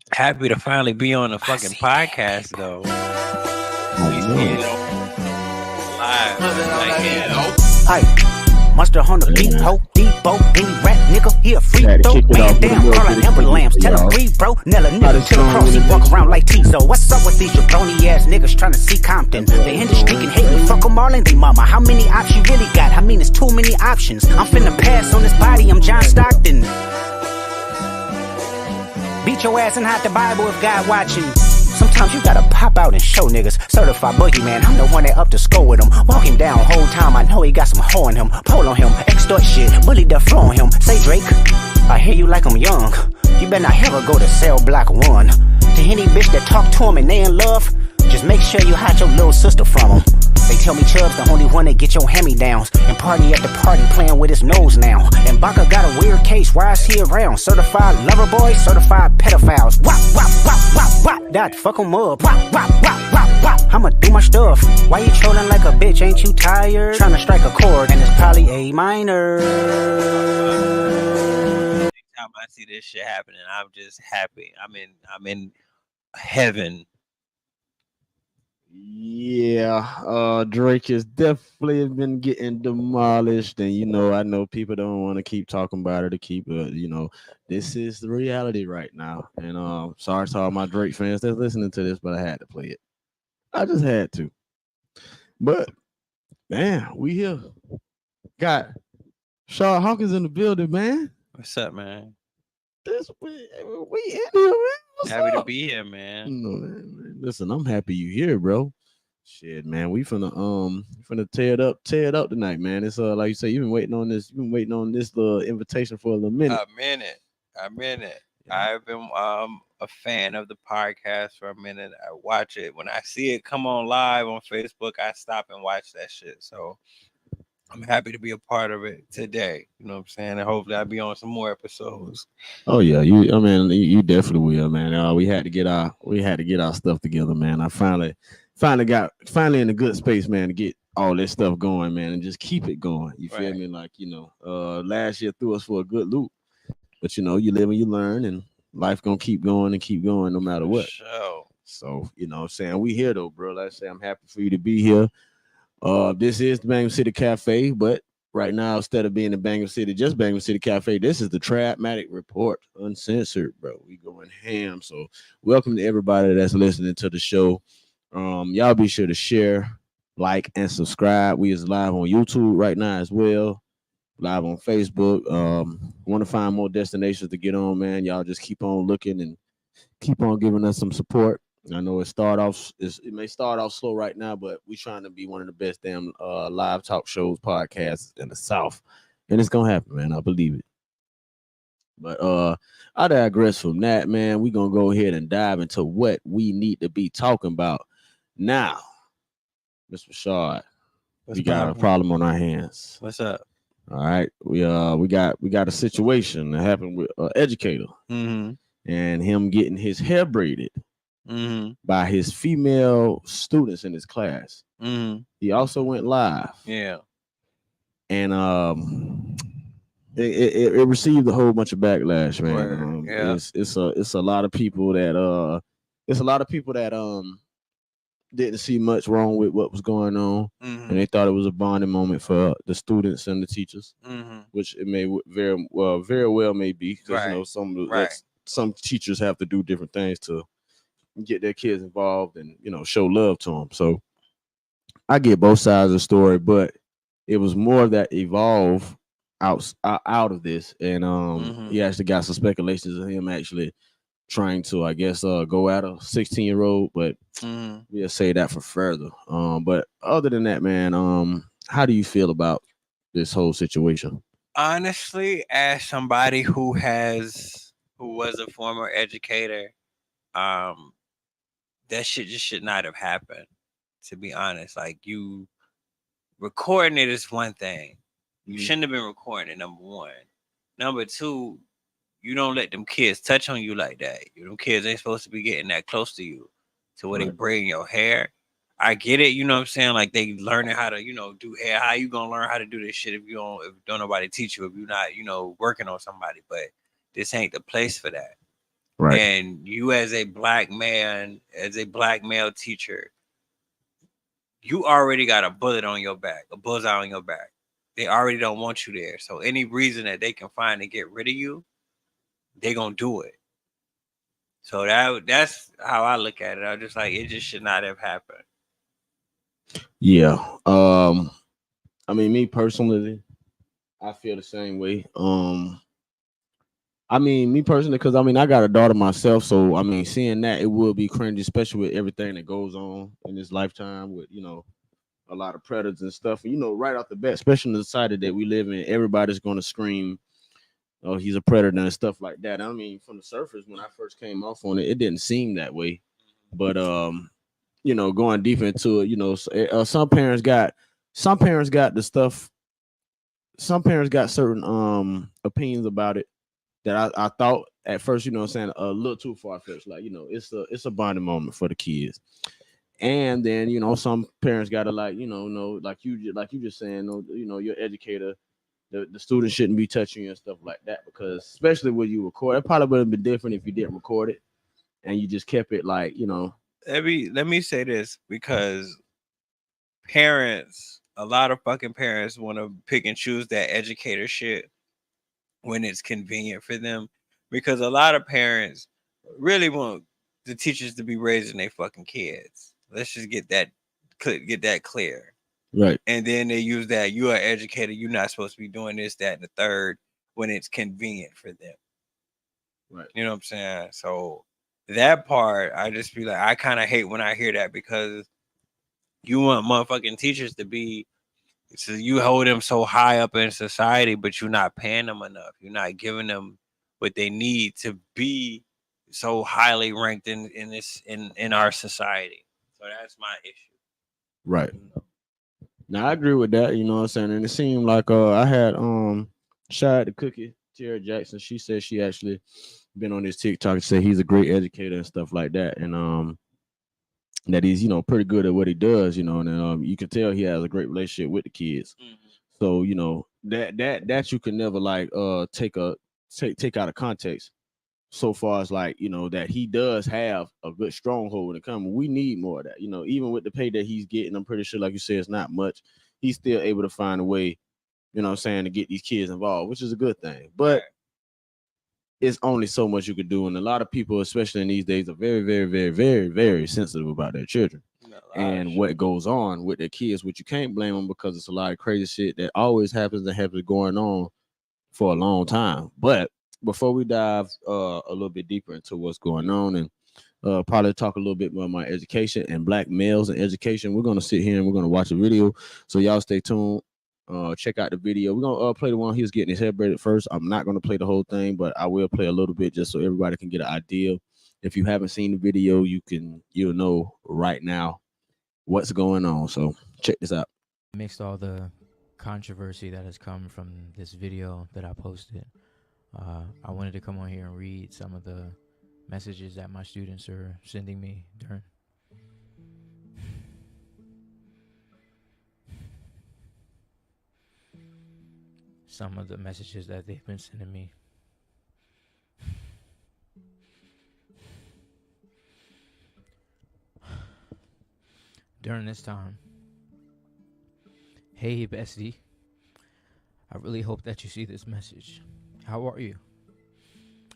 Happy to finally be on a fucking podcast, though. Live. Like, yeah. Hi. Monster on the beat, ho, Debo, any rap nigga, he a free throw, man down, call an ambulance, tell him breathe, bro, Nella nigga, till cross, he walk around like Tizo. What's up with these jabroni ass niggas trying to see Compton? They in the street and hate me, fuck them all and they mama. How many options you really got? I mean, it's too many options. I'm finna pass on this body, I'm John Stockton. Beat your ass and hide the Bible if God watching. Sometimes you gotta pop out and show niggas. Certified boogeyman, I'm the one that up to score with him. Walking down whole time, I know he got some hoe in him. Pole on him, extort shit, bully the flow on him. Say Drake, I hear you like I'm young. You better not ever go to cell block 1. To any bitch that talk to him and they in love, just make sure you hide your little sister from him. They tell me Chubb's the only one that get your hand-me-downs. And party at the party playing with his nose now. And Baka got a weird case, why is he around? Certified lover boy, certified pedophiles. Wop, wop, wop, wop, wop. That fuck him up. Wop, wop, wop, wop, wop. I'ma do my stuff. Why you trolling like a bitch, ain't you tired? Trying to strike a chord and it's probably A minor. Anytime I see this shit happening, I'm just happy. I'm in heaven. Yeah, Drake has definitely been getting demolished, and I know people don't want to keep talking about it to keep this is the reality right now. And sorry to all my Drake fans that's listening to this, but I had to play it. I just had to. But man, we here. Got Rashad Hawkins in the building, man. What's up, man? We in here, man. Happy to be here, man. Man. Listen, I'm happy you here, bro. Shit, man, we finna tear it up tonight, man. It's like you say, you've been waiting on this little invitation for a little minute. A minute. Yeah. I've been a fan of the podcast for a minute. I watch it when I see it come on live on Facebook. I stop and watch that shit. So I'm happy to be a part of it today. You know what I'm saying? And hopefully I'll be on some more episodes. Oh yeah, you definitely will, man. We had to get our stuff together, man. I finally in a good space, man, to get all this stuff going, man, and just keep it going. You feel me? Like, last year threw us for a good loop. But you live and you learn, and life gonna keep going no matter what. Sure. So, what I'm saying, we here though, bro. Like I say, I'm happy for you to be here. This is the Bangor City Cafe, but right now, instead of being in Bangor City, just Bangor City Cafe, this is the Trabmatic Report, uncensored, bro. We going ham. So welcome to everybody that's listening to the show. Y'all be sure to share, like, and subscribe. We is live on YouTube right now as well, live on Facebook. Want to find more destinations to get on, man. Y'all just keep on looking and keep on giving us some support. I know it may start off slow right now, but we're trying to be one of the best damn live talk shows, podcasts in the South. And it's gonna happen, man. I believe it. But I digress from that, man. We're gonna go ahead and dive into what we need to be talking about. Now, Mr. Rashad, we got a problem on our hands. What's up? All right. We got a situation that happened with an educator and him getting his hair braided. By his female students in his class. He also went live. Yeah. And it received a whole bunch of backlash, man. It's a lot of people that didn't see much wrong with what was going on, and they thought it was a bonding moment for the students and the teachers, which it may very well may be, because some teachers have to do different things to get their kids involved and show love to them. So I get both sides of the story, but it was more that evolved out of this, and he actually got some speculations of him actually trying to, I guess, go at a 16-year-old, but we'll say that for further. But other than that, man, how do you feel about this whole situation? Honestly, as somebody who was a former educator, that shit just should not have happened, to be honest. Like, you recording it is one thing. You shouldn't have been recording it, number one. Number two, you don't let them kids touch on you like that. Them kids ain't supposed to be getting that close to you to where they braiding your hair. I get it, you know what I'm saying? Like, they learning how to, do hair. How you gonna learn how to do this shit if don't nobody teach you, if you're not, working on somebody? But this ain't the place for that. Right. And you as a black man, as a black male teacher, you already got a bullet on your back, a bullseye on your back. They already don't want you there. So any reason that they can find to get rid of you, they gonna do it. So that's how I look at it. I'm just like, it just should not have happened. Yeah. I mean, me personally, I feel the same way. I mean, me personally, because I mean, I got a daughter myself, so I mean, seeing that it would be cringy, especially with everything that goes on in this lifetime with a lot of predators and stuff. Right off the bat, especially in the society that we live in, everybody's gonna scream, "Oh, he's a predator" and stuff like that. I mean, from the surface, when I first came off on it, it didn't seem that way, but going deep into it, some parents got the stuff. Some parents got certain opinions about it that I thought at first, a little too far fetched. Like, it's a bonding moment for the kids. And then, some parents gotta like, no, like you just saying, no, your educator, the student shouldn't be touching you and stuff like that, because especially when you record, it probably would have been different if you didn't record it and you just kept it like, Let me say this, because parents, a lot of fucking parents want to pick and choose that educator shit when it's convenient for them, because a lot of parents really want the teachers to be raising their fucking kids. Let's just get that clear. right. And then they use that, you are an educator, you're not supposed to be doing this, that, and the third, when it's convenient for them. Right. You know what I'm saying? So that part, I just be like, I kind of hate when I hear that, because you want motherfucking teachers to be, so you hold them so high up in society, but you're not paying them enough. You're not giving them what they need to be so highly ranked in our society. So that's my issue. Right. Now I agree with that, you know what I'm saying? And it seemed like I had Shad the Cookie, Tara Jackson. She said she actually been on this TikTok and said he's a great educator and stuff like that. And that he's, pretty good at what he does, and you can tell he has a great relationship with the kids. Mm-hmm. So, that you can never like take out of context, so far as like, that he does have a good stronghold when it comes. We need more of that, even with the pay that he's getting. I'm pretty sure, like you said, it's not much. He's still able to find a way, to get these kids involved, which is a good thing. But it's only so much you could do. And a lot of people, especially in these days, are very, very, very, very, very sensitive about their children and what goes on with their kids, which you can't blame them, because it's a lot of crazy shit that always happens and has been going on for a long time. But before we dive a little bit deeper into what's going on, and probably talk a little bit more about education and black males and education, we're going to sit here and we're going to watch a video. So y'all stay tuned. Check out the video. We're going to play the one he was getting his hair braided first. I'm not going to play the whole thing, but I will play a little bit just so everybody can get an idea. If you haven't seen the video, you'll know right now what's going on. So check this out. Mixed all the controversy that has come from this video that I posted, I wanted to come on here and read some of the messages that my students are sending me during. Some of the messages that they've been sending me. During this time. Hey, bestie. I really hope that you see this message. How are you?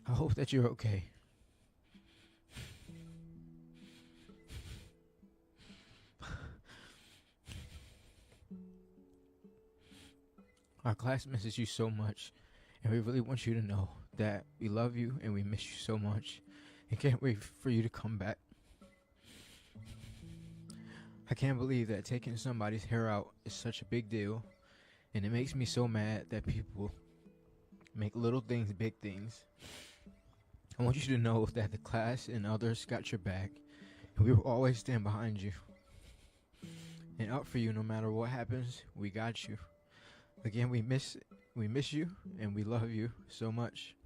I hope that you're okay. Our class misses you so much, and we really want you to know that we love you and we miss you so much and can't wait for you to come back. I can't believe that taking somebody's hair out is such a big deal, and it makes me so mad that people make little things big things. I want you to know that the class and others got your back, and we will always stand behind you and up for you no matter what happens. We got you. Again, we miss you and we love you so much,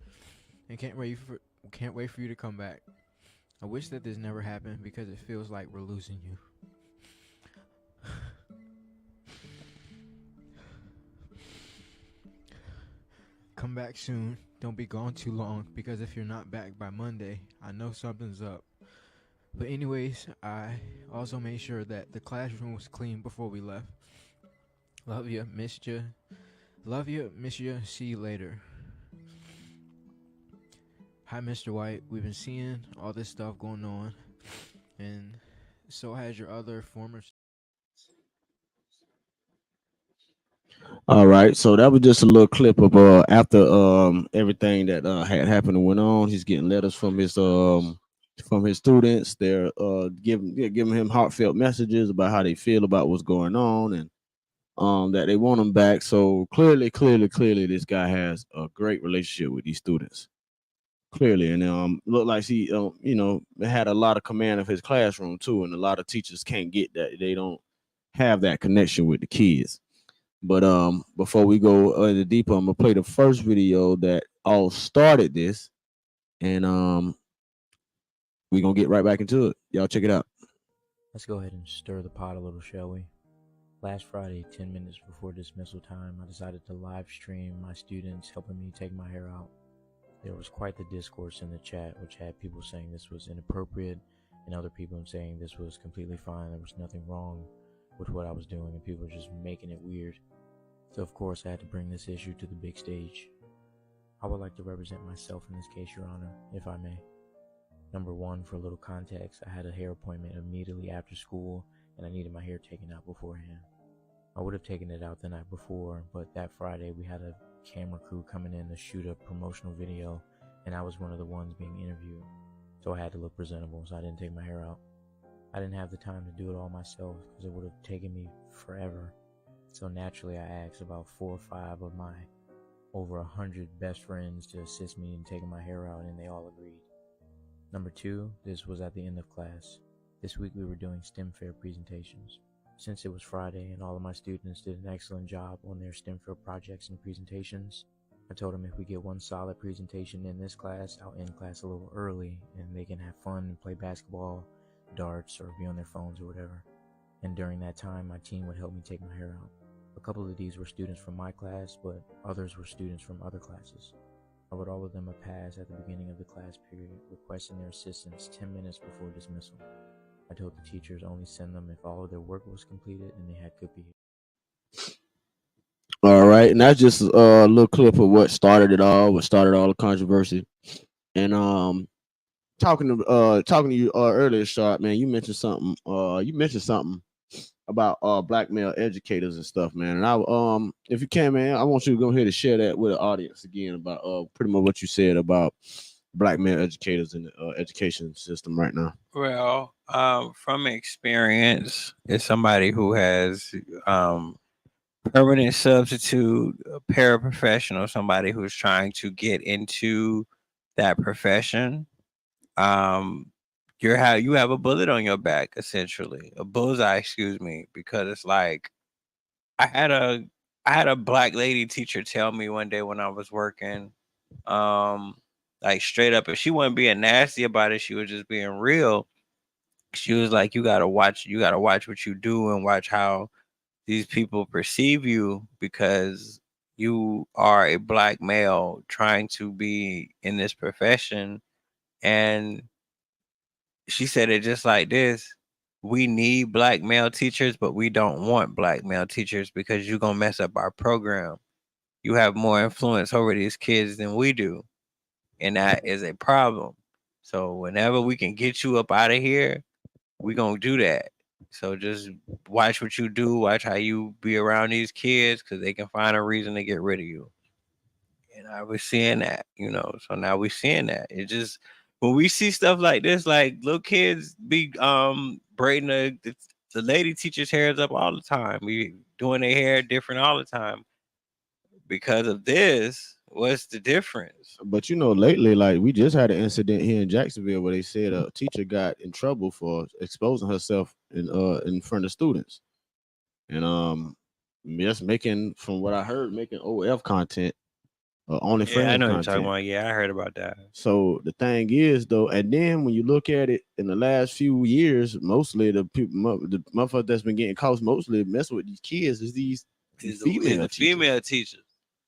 and can't wait for you to come back. I wish that this never happened because it feels like we're losing you. Come back soon. don't be gone too long, because if you're not back by Monday, I know something's up. But anyways, I also made sure that the classroom was clean before we left. Love you, missed you. Love you, miss you. See you later. Hi, Mr. White. We've been seeing all this stuff going on, and so has your other former. All right, so that was just a little clip of after everything that had happened and went on. He's getting letters from his students. They're giving him heartfelt messages about how they feel about what's going on, and that they want him back. So clearly, this guy has a great relationship with these students. Clearly, and looked like he had a lot of command of his classroom too, and a lot of teachers can't get that. They don't have that connection with the kids. But before we go any deeper, I'm gonna play the first video that all started this, and we're gonna get right back into it. Y'all check it out. Let's go ahead and stir the pot a little, shall we? Last Friday, 10 minutes before dismissal time, I decided to live stream my students helping me take my hair out. There was quite the discourse in the chat, which had people saying this was inappropriate and other people saying this was completely fine. There was nothing wrong with what I was doing, and people were just making it weird. So of course I had to bring this issue to the big stage. I would like to represent myself in this case, Your Honor, if I may. Number one, for a little context, I had a hair appointment immediately after school, and I needed my hair taken out beforehand. I would have taken it out the night before, but that Friday we had a camera crew coming in to shoot a promotional video, and I was one of the ones being interviewed. So I had to look presentable, so I didn't take my hair out. I didn't have the time to do it all myself, because it would have taken me forever. So naturally I asked about 4 or 5 of my over 100 best friends to assist me in taking my hair out, and they all agreed. Number two, this was at the end of class. This week we were doing STEM fair presentations. Since it was Friday and all of my students did an excellent job on their STEM fair projects and presentations, I told them if we get one solid presentation in this class, I'll end class a little early and they can have fun and play basketball, darts, or be on their phones or whatever. And during that time, my team would help me take my hair out. A couple of these were students from my class, but others were students from other classes. I would offer them a pass at the beginning of the class period, requesting their assistance 10 minutes before dismissal. I told the teachers only send them if all of their work was completed and they had good behavior. All right, and that's just a little clip of what started it all, what started all the controversy. And talking to you earlier, Sharp, man, you mentioned something. You mentioned something about black male educators and stuff, man. And I if you can, man, I want you to go ahead and share that with the audience again about pretty much what you said about black male educators in the education system right now. Well, from experience, as somebody who has permanent substitute, a paraprofessional, somebody who's trying to get into that profession, you have a bullet on your back, essentially, a bullseye, excuse me, because it's like I had a black lady teacher tell me one day when I was working, like straight up, if she wasn't being nasty about it, she was just being real. She was like, you gotta watch what you do and watch how these people perceive you, because you are a black male trying to be in this profession. And she said it just like this: we need black male teachers, but we don't want black male teachers because you're gonna mess up our program. You have more influence over these kids than we do, and that is a problem. So whenever we can get you up out of here, we gonna do that. So just watch what you do, watch how you be around these kids, because they can find a reason to get rid of you. And I was seeing that, so now we're seeing that. It just, when we see stuff like this, like little kids be braiding the lady teachers' hairs up all the time. We doing their hair different all the time. Because of this, what's the difference? But lately, like we just had an incident here in Jacksonville where they said a teacher got in trouble for exposing herself in front of students, and just making, from what I heard, making OF content, only Yeah, I friends know what you're content. talking about. Yeah, I heard about that. So the thing is, though, and then when you look at it in the last few years, mostly the people, the motherfuckers that's been getting caught mostly messing with these kids is these Is female the teachers. female teachers.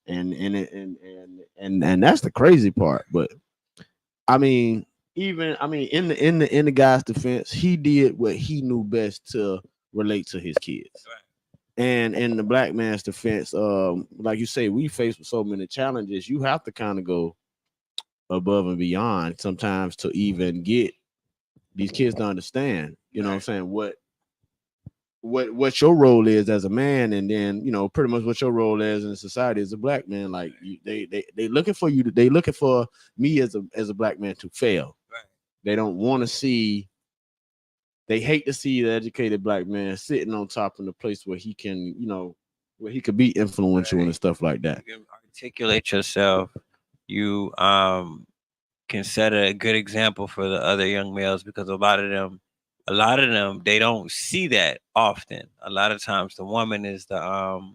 and that's the crazy part. But I mean, in the guy's defense, he did what he knew best to relate to his kids. And in the black man's defense, like you say, we face with so many challenges. You have to kind of go above and beyond sometimes to even get these kids to understand. You know what I'm saying? What your role is as a man, and then pretty much what your role is in society as a black man. Like they looking for you. They looking for me as a black man to fail. Right. They don't want to see. They hate to see the educated black man sitting on top in the place where he can, where he could be influential and stuff like that. You can articulate yourself. You can set a good example for the other young males, because a lot of them they don't see that often. A lot of times the woman is the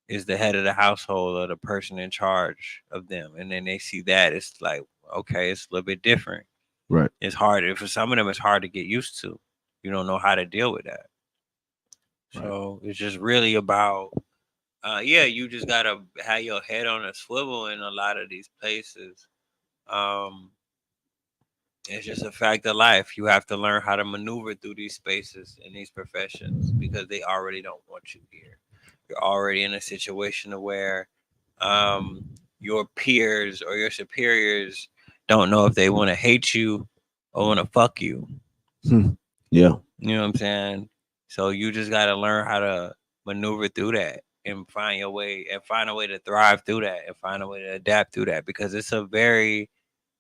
head of the household or the person in charge of them, and then they see that it's like, okay, it's a little bit different. Right. It's hard for some of them. It's hard to get used to. You don't know how to deal with that. So it's just really about you just gotta have your head on a swivel in a lot of these places. It's just a fact of life. You have to learn how to maneuver through these spaces in these professions, because they already don't want you here. You're already in a situation where your peers or your superiors don't know if they want to hate you or want to fuck you. Yeah. You know what I'm saying? So you just got to learn how to maneuver through that and find a way to thrive through that and find a way to adapt through that, because it's a very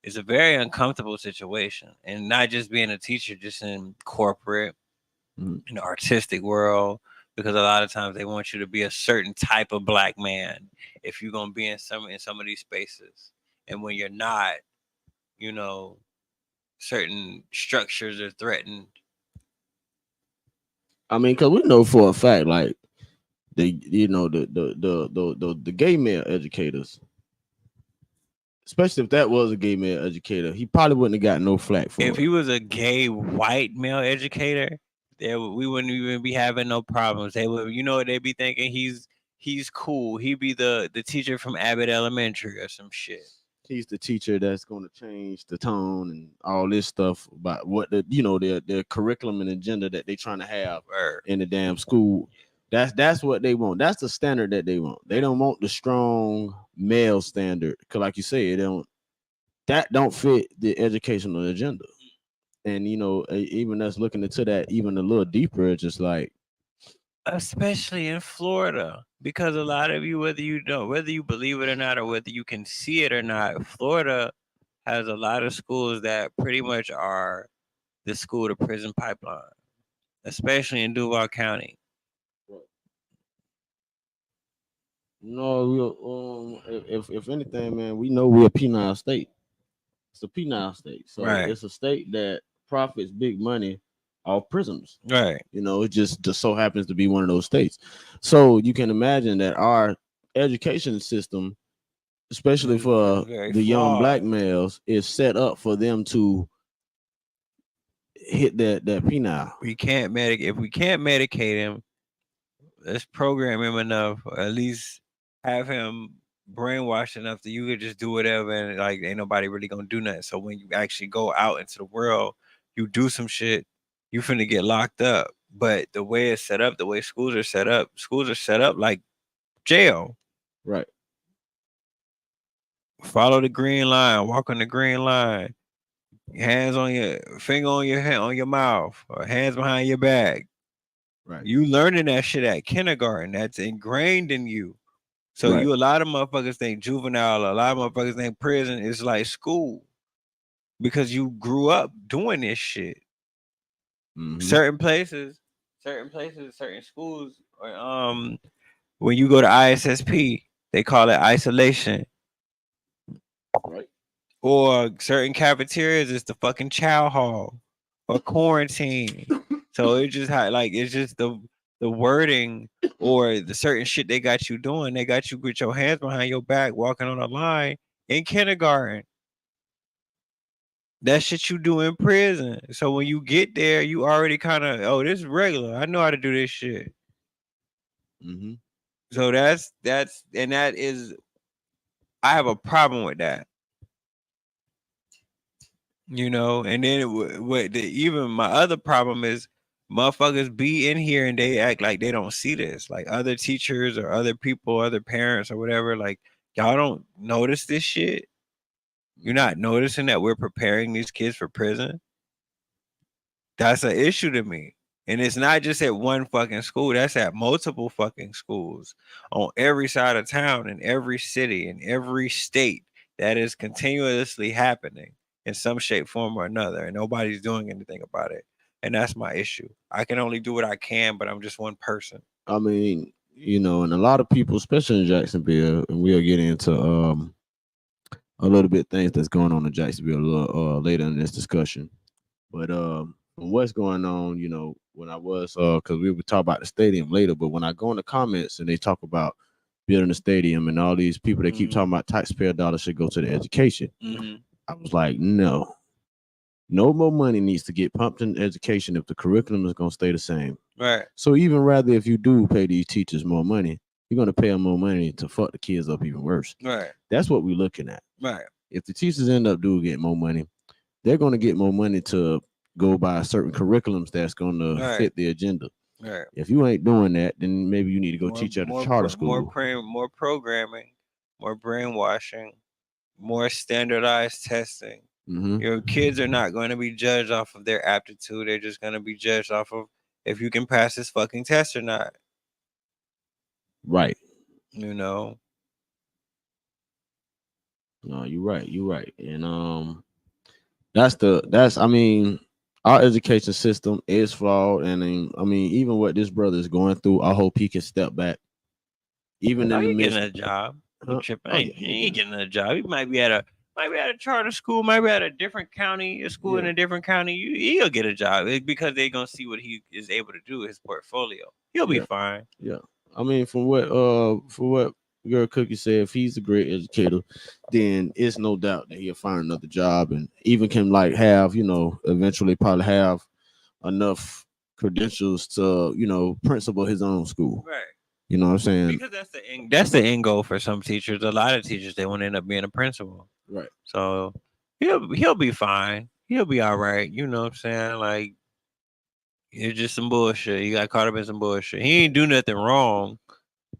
uncomfortable situation. And not just being a teacher, just in corporate, in the artistic world, because a lot of times they want you to be a certain type of black man if you're going to be in some of these spaces. And when you're not, certain structures are threatened. I mean, because we know for a fact, like the gay male educators, especially if that was a gay male educator, he probably wouldn't have got no flack for it. If he was a gay white male educator, we wouldn't even be having no problems. They would, they'd be thinking he's cool. He'd be the teacher from Abbott Elementary or some shit. He's the teacher that's going to change the tone and all this stuff about what their curriculum and agenda that they're trying to have in the damn school. That's what they want. That's the standard that they want. They don't want the strong male standard, because like you say, that don't fit the educational agenda. And even us looking into that even a little deeper, it's just like, especially in Florida, because a lot of you, whether you believe it or not, or whether you can see it or not, Florida has a lot of schools that pretty much are the school to prison pipeline, especially in Duval County. No, if anything, man, we know we're a penile state. It's a penile state, so it's a state that profits big money off prisoners. Right. It just so happens to be one of those states. So you can imagine that our education system, especially for the young black males, is set up for them to hit that penile. If we can't medicate him, let's program him enough, or at least have him brainwashed enough that you could just do whatever, and like ain't nobody really gonna do nothing. So when you actually go out into the world, you do some shit, you finna get locked up. But the way it's set up, the way schools are set up like jail. Right. Follow the green line, walk on the green line. Hands on your finger on your head, on your mouth, or hands behind your back. Right. You learning that shit at kindergarten. That's ingrained in you. So a lot of motherfuckers think juvenile, a lot of motherfuckers think prison is like school, because you grew up doing this shit. Mm-hmm. Certain places, certain schools, when you go to ISSP, they call it isolation. Right. Or certain cafeterias, it's the fucking chow hall or quarantine. So it's just it's just the wording or the certain shit they got you doing. They got you with your hands behind your back, walking on a line in kindergarten. That shit you do in prison. So when you get there, you already kind of, this is regular. I know how to do this shit. Mm-hmm. So that is I have a problem with that. You know, and then even my other problem is motherfuckers be in here and they act like they don't see this. Like other teachers or other people, other parents or whatever, like y'all don't notice this shit. You're not noticing that we're preparing these kids for prison. That's an issue to me. And it's not just at one fucking school, that's at multiple fucking schools on every side of town, in every city, in every state. That is continuously happening in some shape, form, or another. And nobody's doing anything about it. And that's my issue. I can only do what I can, but I'm just one person. I mean, you know, and a lot of people, especially in Jacksonville, and we'll get into a little bit things that's going on in Jacksonville a little later in this discussion. But from what's going on, you know, when I was because we would talk about the stadium later, but when I go in the comments and they talk about building a stadium and all these people that keep talking about taxpayer dollars should go to the education, I was like, no more money needs to get pumped in education if the curriculum is going to stay the same. Right. So even rather if you do pay these teachers more money, you're going to pay them more money to fuck the kids up even worse. Right. That's what we're looking at. Right. If the teachers end up getting more money, they're going to get more money to go by certain curriculums that's going to fit the agenda. Right. If you ain't doing that, then maybe you need to go teach at a charter school. More programming, more brainwashing, more standardized testing. Your kids are not going to be judged off of their aptitude. They're just going to be judged off of if you can pass this fucking test or not. Right. You know. No, you're right. You're right. And I mean, our education system is flawed. And I mean, even what this brother is going through, I hope he can step back. Even in the midst, getting a job. He ain't getting a job. He might be at a charter school, might be at a different county, a school in a different county. He'll get a job because they're gonna see what he is able to do, his portfolio. He'll be fine. Yeah. I mean, for what Girl Cookie said, if he's a great educator, then it's no doubt that he'll find another job and even can like have, you know, eventually probably have enough credentials to, you know, principal his own school. Right. You know what I'm saying? Because that's the end goal for some teachers. A lot of teachers, they want to end up being a principal. Right. So he'll be fine. He'll be all right. You know what I'm saying? Like, it's just some bullshit. You got caught up in some bullshit. He ain't do nothing wrong,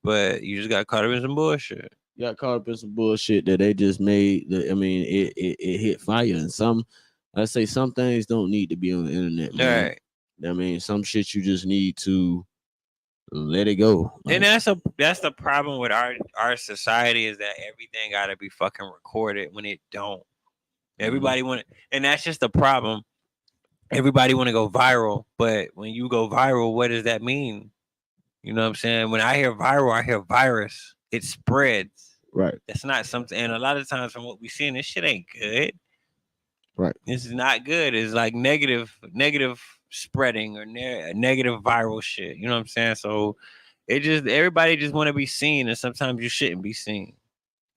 but you just got caught up in some bullshit. You got caught up in some bullshit that they just made. I mean, it hit fire. And I say some things don't need to be on the internet, man. Right. I mean, some shit you just need to let it go. Like, and that's the problem with our society is that everything got to be fucking recorded when it don't. Everybody want, and that's just the problem. Everybody want to go viral, but when you go viral, what does that mean? You know what I'm saying? When I hear viral, I hear virus. It spreads. Right. That's not something. And a lot of times from what we seeing, this shit ain't good. Right. This is not good. It's like negative spreading or negative viral shit. You know what I'm saying? So everybody just want to be seen, and sometimes you shouldn't be seen.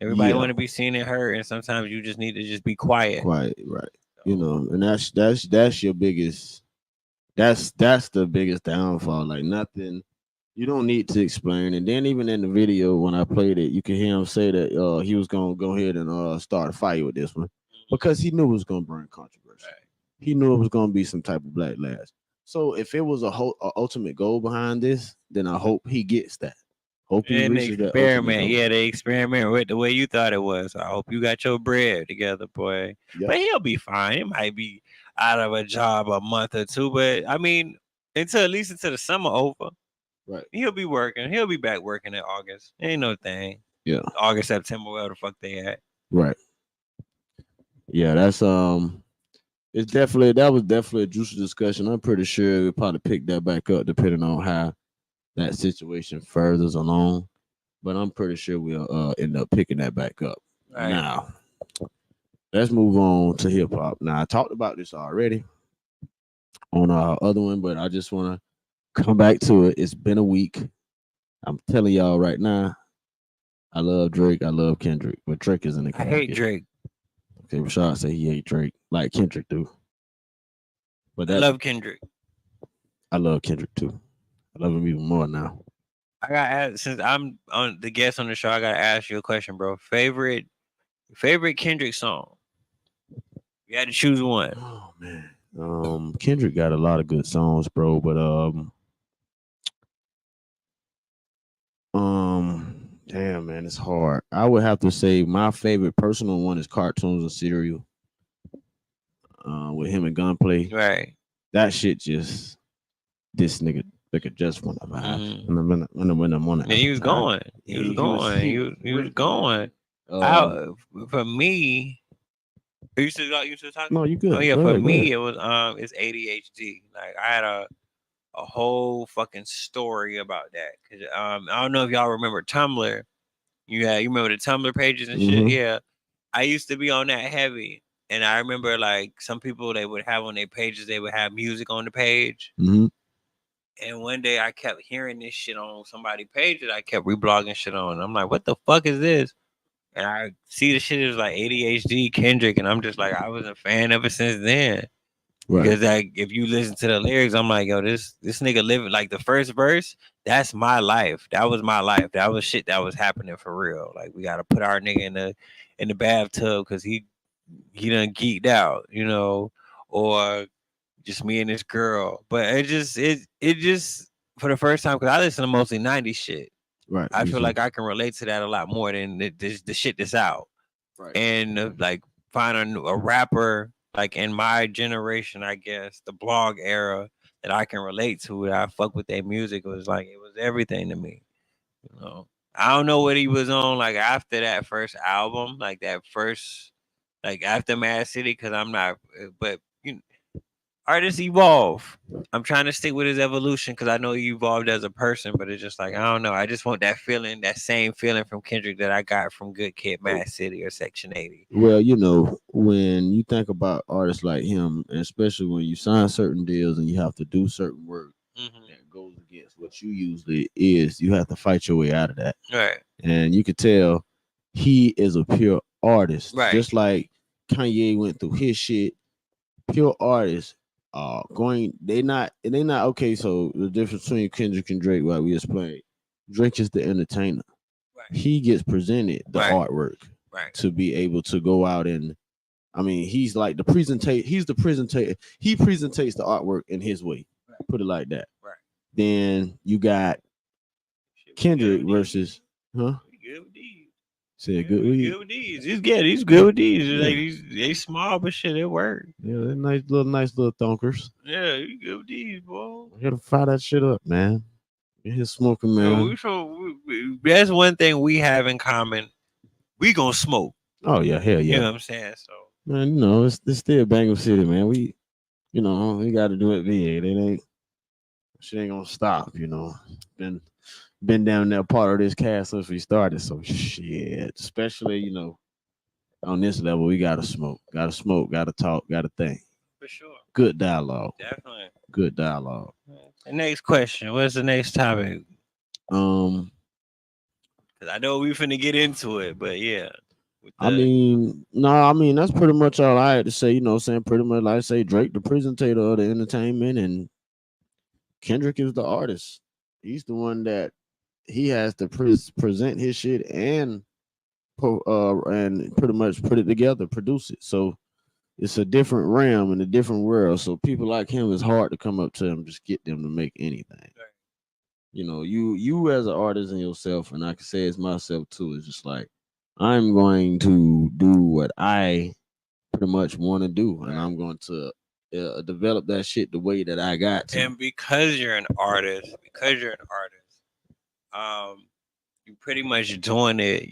Everybody want to be seen and heard, and sometimes you just need to just be quiet. Quiet, right? So, you know, and that's your biggest. That's the biggest downfall. Like nothing. You don't need to explain. And then even in the video when I played it, you can hear him say that he was gonna go ahead and start a fight with this one because he knew it was gonna bring controversy. Right. He knew it was gonna be some type of backlash. So if it was a ultimate goal behind this, then I hope he gets that. Hope he reaches that experiment. Yeah, they experiment with the way you thought it was. I hope you got your bread together, boy. Yep. But he'll be fine. It might be out of a job a month or two, but I mean, at least until the summer over. Right. He'll be working. He'll be back working in August. Ain't no thing. Yeah. August, September, where the fuck they at. Right. Yeah, that's that was definitely a juicy discussion. I'm pretty sure we'll probably pick that back up depending on how that situation furthers along. But I'm pretty sure we'll end up picking that back up. Right. Now, let's move on to hip hop. Now, I talked about this already on our other one, but I just want to come back to it. It's been a week. I'm telling y'all right now, I love Drake. I love Kendrick. But Drake is in the I hate Drake. Okay, Rashad say he hate Drake like Kendrick do. But I love Kendrick. I love Kendrick too. I love him even more now. I got since I'm on the guest on the show, I gotta ask you a question, bro. Favorite Favorite Kendrick song? You had to choose one. Oh man. Kendrick got a lot of good songs, bro, but damn man, it's hard. I would have to say my favorite personal one is Cartoons and Cereal. With him and Gunplay. Right. That shit just this nigga just want to vibe. Mhm. When I'm on Yeah, he was going. He was going. He was going. For me, you still talking? No, you Oh good. yeah, Go for ahead, go me ahead. it was it's ADHD. Like I had a whole fucking story about that. Cause I don't know if y'all remember Tumblr. You remember the Tumblr pages and shit? Mhm. Yeah. I used to be on that heavy. And I remember like some people they would have on their pages, they would have music on the page. Mhm. And one day I kept hearing this shit on somebody's page that I kept reblogging shit on. And I'm like, what the fuck is this? And I see the shit is like ADHD Kendrick, and I'm just like, I was a fan ever since then. Right. Because like if you listen to the lyrics, I'm like, yo, this nigga living like the first verse, that's my life. That was my life. That was shit that was happening for real. Like we gotta put our nigga in the bathtub because he done geeked out, or just me and this girl. But it just for the first time because I listen to mostly '90s shit. Right. I me feel too. like I can relate to that a lot more than the shit that's out. Right. And like finding a rapper like in my generation, I guess the blog era that I can relate to, that I fuck with their music was like it was everything to me. You know, I don't know what he was on like after that first album, like that first like after Mad City, because I'm not, but artists evolve. I'm trying to stick with his evolution because I know he evolved as a person, but it's just like I don't know. I just want that feeling, that same feeling from Kendrick that I got from Good Kid, Mad City, or Section 80. Well, when you think about artists like him, and especially when you sign certain deals and you have to do certain work Mm-hmm. that goes against what you usually is, you have to fight your way out of that. Right, And you could tell he is a pure artist, right, just like Kanye went through his shit. Pure artists they not okay. So the difference between Kendrick and Drake, like we explained, Drake is the entertainer. right, He gets presented the right, artwork right, to be able to go out and I mean, he's like the presentate. He's the presentator. He presentates the artwork in his way. right, Put it like that. right. Then you got Shit, we good Kendrick with these. versus, huh? We good with these. Said Yeah, good we weed. good with these. He's good with these. Yeah. Like they small, but shit, it work. Yeah, they're nice little thunkers. Yeah, you good with these, boy. We gotta fire that shit up, man. Get his smoking, So man. that's one thing we have in common. We gonna smoke. Oh yeah, hell You yeah, know what I'm saying? So man. It's still Bangor City, man. We got to do it big. It ain't shit ain't gonna stop. Been down there part of this cast since we started. So shit, especially on this level, we gotta smoke, gotta talk, gotta think. for sure, Good dialogue, definitely. good dialogue. The next question. What's the next topic? Um, Cause I know we finna get into it, but yeah. I mean, no, I mean that's pretty much all I had to say. Saying pretty much like I say Drake, the presentator of the entertainment, and Kendrick is the artist. He's the one that he has to present his shit and pretty much put it together, produce it. So it's a different realm and a different world. So people like him, it's hard to come up to him, just get them to make anything. You as an artist and yourself, and I can say it's myself too. It's just like I'm going to do what I pretty much want to do, and I'm going to develop that shit the way that I got to. And because you're an artist, you pretty much doing it.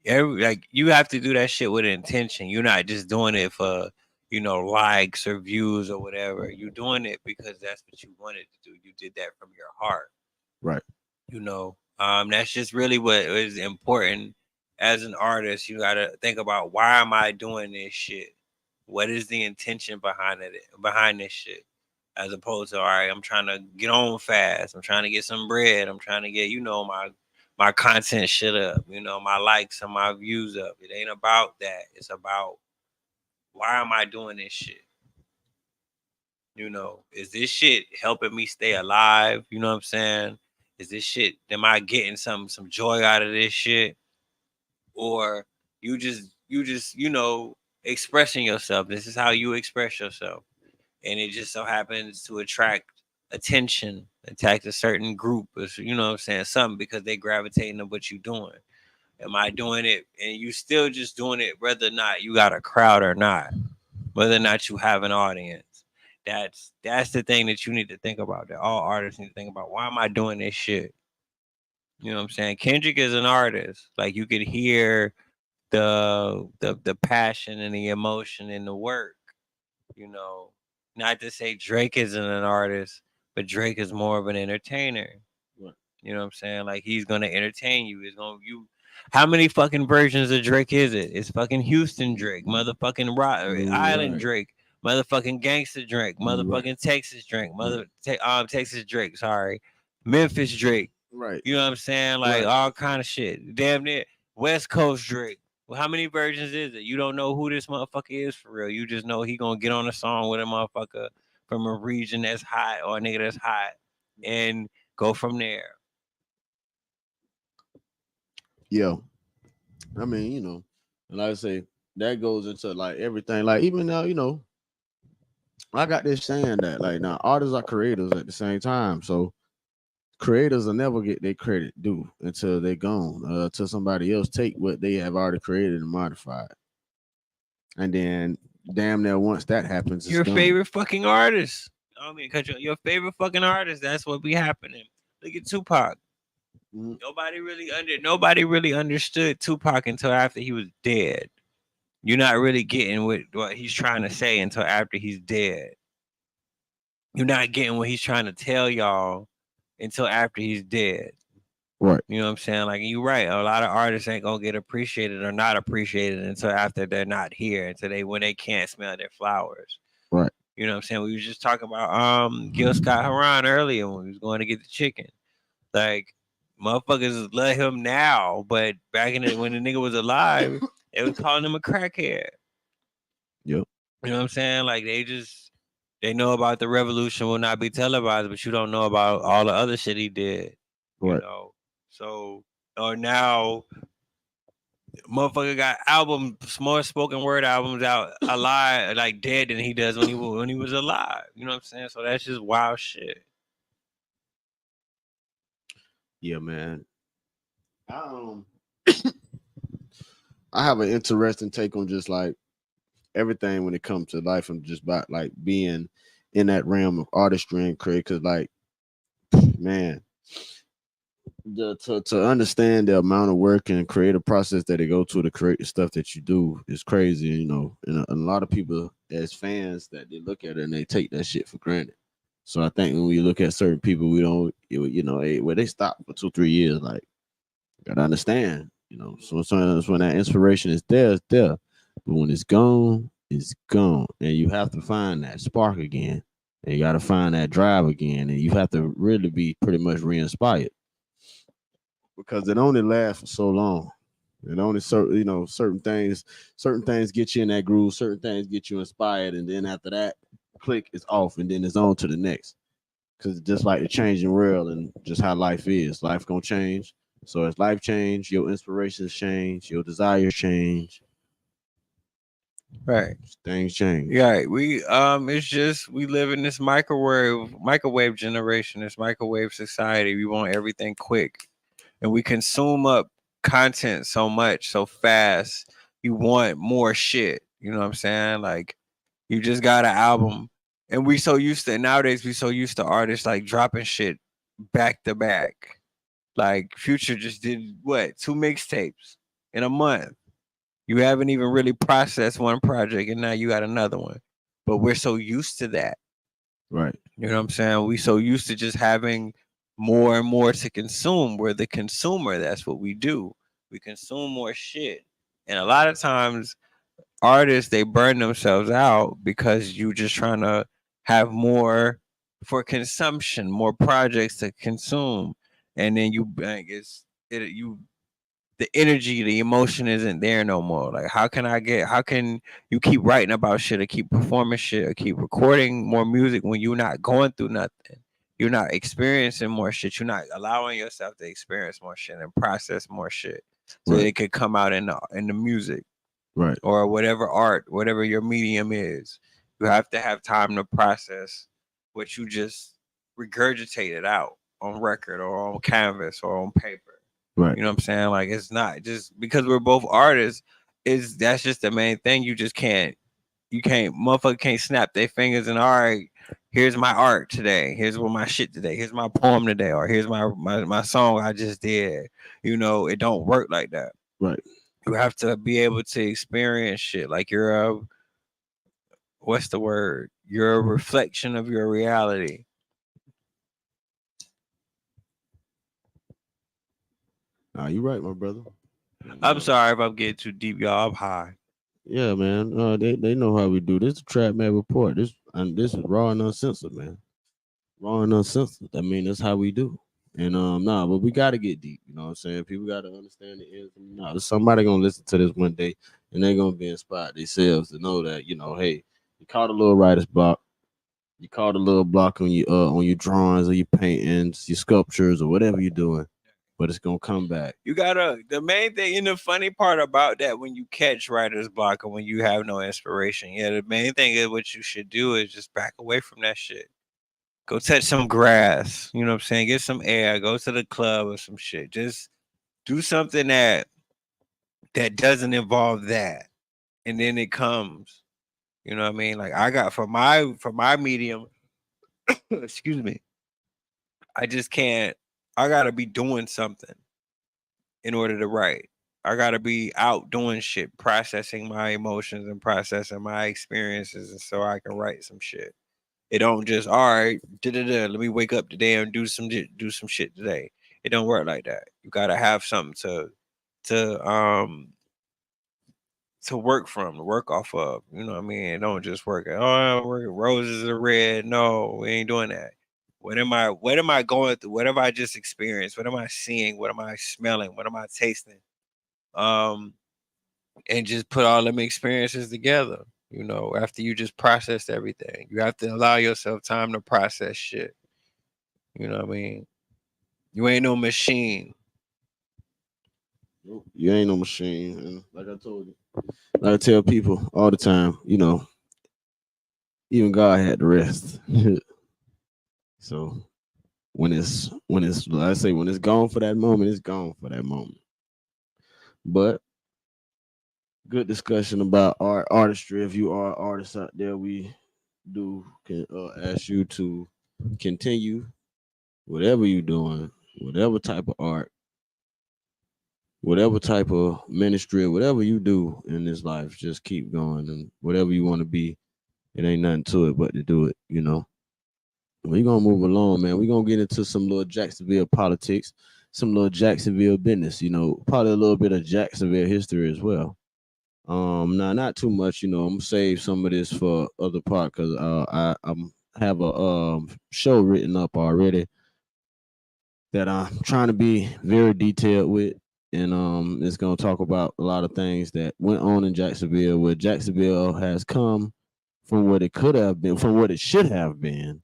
Like you have to do that shit with intention. You're not just doing it for likes or views or whatever. You're doing it because that's what you wanted to do. You did that from your heart. Right. That's just really what is important as an artist. You gotta think about, why am I doing this shit? What is the intention behind this shit? As opposed to, all right, I'm trying to get on fast. I'm trying to get some bread. I'm trying to get, my content shit up, my likes and my views up. It ain't about that. It's about, why am I doing this shit? Is this shit helping me stay alive? You know what I'm saying? Is this shit, am I getting some joy out of this shit? Or you just you just, expressing yourself. This is how you express yourself. And it just so happens to attract attention, attract a certain group, or, what I'm saying, something, because they gravitating to what you're doing. Am I doing it? And you still just doing it whether or not you got a crowd or not, whether or not you have an audience. That's the thing that you need to think about, that all artists need to think about. Why am I doing this shit? You know what I'm saying? Kendrick is an artist. Like, you could hear the passion and the emotion in the work. You know, not to say Drake isn't an artist, but Drake is more of an entertainer. Right. You know what I'm saying? Like, he's gonna entertain you. He's gonna you. How many fucking versions of Drake is it? It's fucking Houston Drake, motherfucking Island Right. Drake, motherfucking Gangster Drake, motherfucking Right. Texas Drake, Texas Drake. Sorry, Memphis Drake. Right. You know what I'm saying? Like, Right. all kind of shit. Damn near West Coast Drake. Well, how many versions is it? You don't know who this motherfucker is for real. You just know he gonna get on a song with a motherfucker from a region that's hot, or a nigga that's hot, and go from there. Yeah. I mean, like I say, that goes into like everything. Like even now, I got this saying that like now artists are creators at the same time. So creators will never get their credit due until they're gone, until somebody else take what they have already created and modified. And then damn near once that happens, it's Your gone. favorite fucking artist. I don't mean to cut you. Your favorite fucking artist. That's what be happening. Look at Tupac. Mhm. Nobody really understood Tupac until after he was dead. You're not really getting what he's trying to say until after he's dead. You're not getting what he's trying to tell y'all until after he's dead. Right. You know what I'm saying? Like, you're right. A lot of artists ain't gonna get appreciated or not appreciated until after they're not here, until when they can't smell their flowers. Right. You know what I'm saying? We was just talking about Gil Scott Heron earlier when we was going to get the chicken. Like, motherfuckers love him now, but back when the nigga was alive, they was calling him a crackhead. Yep. You know what I'm saying? Like, they know about the revolution will not be televised, but you don't know about all the other shit he did. You Right. know. So, or now motherfucker got more spoken word albums out alive, like dead, than he does when he was alive. You know what I'm saying? So that's just wild shit. Yeah, man. Um, I have an interesting take on just like everything when it comes to life and just about like being in that realm of artistry and create. Cause like, man, to understand the amount of work and creative process that they go to create the stuff that you do is crazy, And a lot of people as fans that they look at it and they take that shit for granted. So I think when we look at certain people, we don't, where they stop for 2-3 years, like, gotta understand, So sometimes when that inspiration is there, it's there. But when it's gone, and you have to find that spark again, and you got to find that drive again, and you have to really be pretty much re-inspired because it only lasts for so long. It only certain things get you in that groove, certain things get you inspired, and then after that, click is off, and then it's on to the next. Because just like the changing world and just how life is, life gonna change. So as life change, your inspirations change, your desires change, Right. things change. Yeah, it's just we live in this microwave generation, this microwave society. We want everything quick, and we consume up content so much so fast. You want more shit. You know what I'm saying? Like, you just got an album, and we so used to nowadays. We so used to artists like dropping shit back to back. Like, Future just did what, 2 mixtapes in a month. You haven't even really processed one project, and now you got another one. But we're so used to that. Right. You know what I'm saying? We so used to just having more and more to consume. We're the consumer. That's what we do. We consume more shit. And a lot of times artists, they burn themselves out because you just trying to have more for consumption, more projects to consume. And then you the energy, the emotion isn't there no more. Like, how can you keep writing about shit or keep performing shit or keep recording more music when you're not going through nothing? You're not experiencing more shit. You're not allowing yourself to experience more shit and process more shit so Right. it could come out in the music. Right. or whatever art, whatever your medium is. You have to have time to process what you just regurgitated out on record or on canvas or on paper. Right. You know what I'm saying? Like it's not just because we're both artists, is that's just the main thing. You can't motherfucker can't snap their fingers and all right, here's my art today. Here's what my shit today. Here's my poem today, or here's my song I just did. You know, it don't work like that. Right. You have to be able to experience shit like you're a what's the word? You're a reflection of your reality. Nah, you right, my brother. I'm sorry if I'm getting too deep, y'all. I'm high. Yeah, man. They know how we do this. The Trap Man Report. This is raw and uncensored, man. Raw and uncensored. I mean, that's how we do. And nah, but we gotta get deep. You know what I'm saying? People gotta understand the ins and the outs. Somebody gonna listen to this one day, and they're gonna be inspired themselves to know that hey, you caught a little writer's block. You caught a little block on your drawings or your paintings, your sculptures, or whatever you're doing. But it's gonna come back. You gotta the main thing and the funny part about that when you catch writer's block or when you have no inspiration, yeah, the main thing is what you should do is just back away from that shit. Go touch some grass, you know what I'm saying? Get some air, go to the club or some shit. Just do something that doesn't involve that. And then it comes. You know what I mean? Like I got for my medium, excuse me, I just can't I gotta be doing something in order to write. I gotta be out doing shit, processing my emotions and processing my experiences, and so I can write some shit. It don't just all right. Let me wake up today and do some shit today. It don't work like that. You gotta have something to to work from, to work off of. You know what I mean? It don't just work. Oh, roses are red. No, we ain't doing that. What am I going through? What have I just experienced? What am I seeing? What am I smelling? What am I tasting? Um, and just put all them experiences together. You know, after you just processed everything, you have to allow yourself time to process shit. You know what I mean? You ain't no machine. Nope, you ain't no machine. And like I told you, like I tell people all the time, even God had to rest. So like I say, when it's gone for that moment, it's gone for that moment. But good discussion about artistry. If you are artists out there, we do can ask you to continue whatever you're doing, whatever type of art, whatever type of ministry, whatever you do in this life, just keep going. And whatever you want to be, it ain't nothing to it but to do it. We're gonna move along, man. We're gonna get into some little Jacksonville politics, some little Jacksonville business, probably a little bit of Jacksonville history as well. Now not too much, I'm gonna save some of this for other part because I have a show written up already that I'm trying to be very detailed with. And it's gonna talk about a lot of things that went on in Jacksonville, where Jacksonville has come from what it could have been, from what it should have been,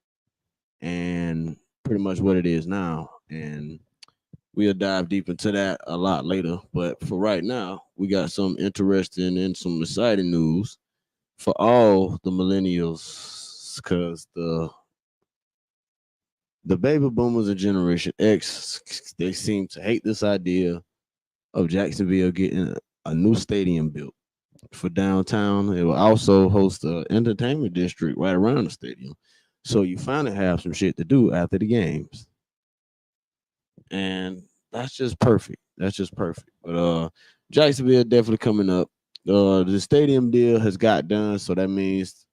and pretty much what it is now. And we'll dive deep into that a lot later. But for right now, we got some interesting and some exciting news for all the millennials, because the baby boomers and Generation X, they seem to hate this idea of Jacksonville getting a new stadium built for downtown. It will also host an entertainment district right around the stadium. So you finally have some shit to do after the games. And that's just perfect. That's just perfect. But Jacksonville definitely coming up. The stadium deal has got done, so that means,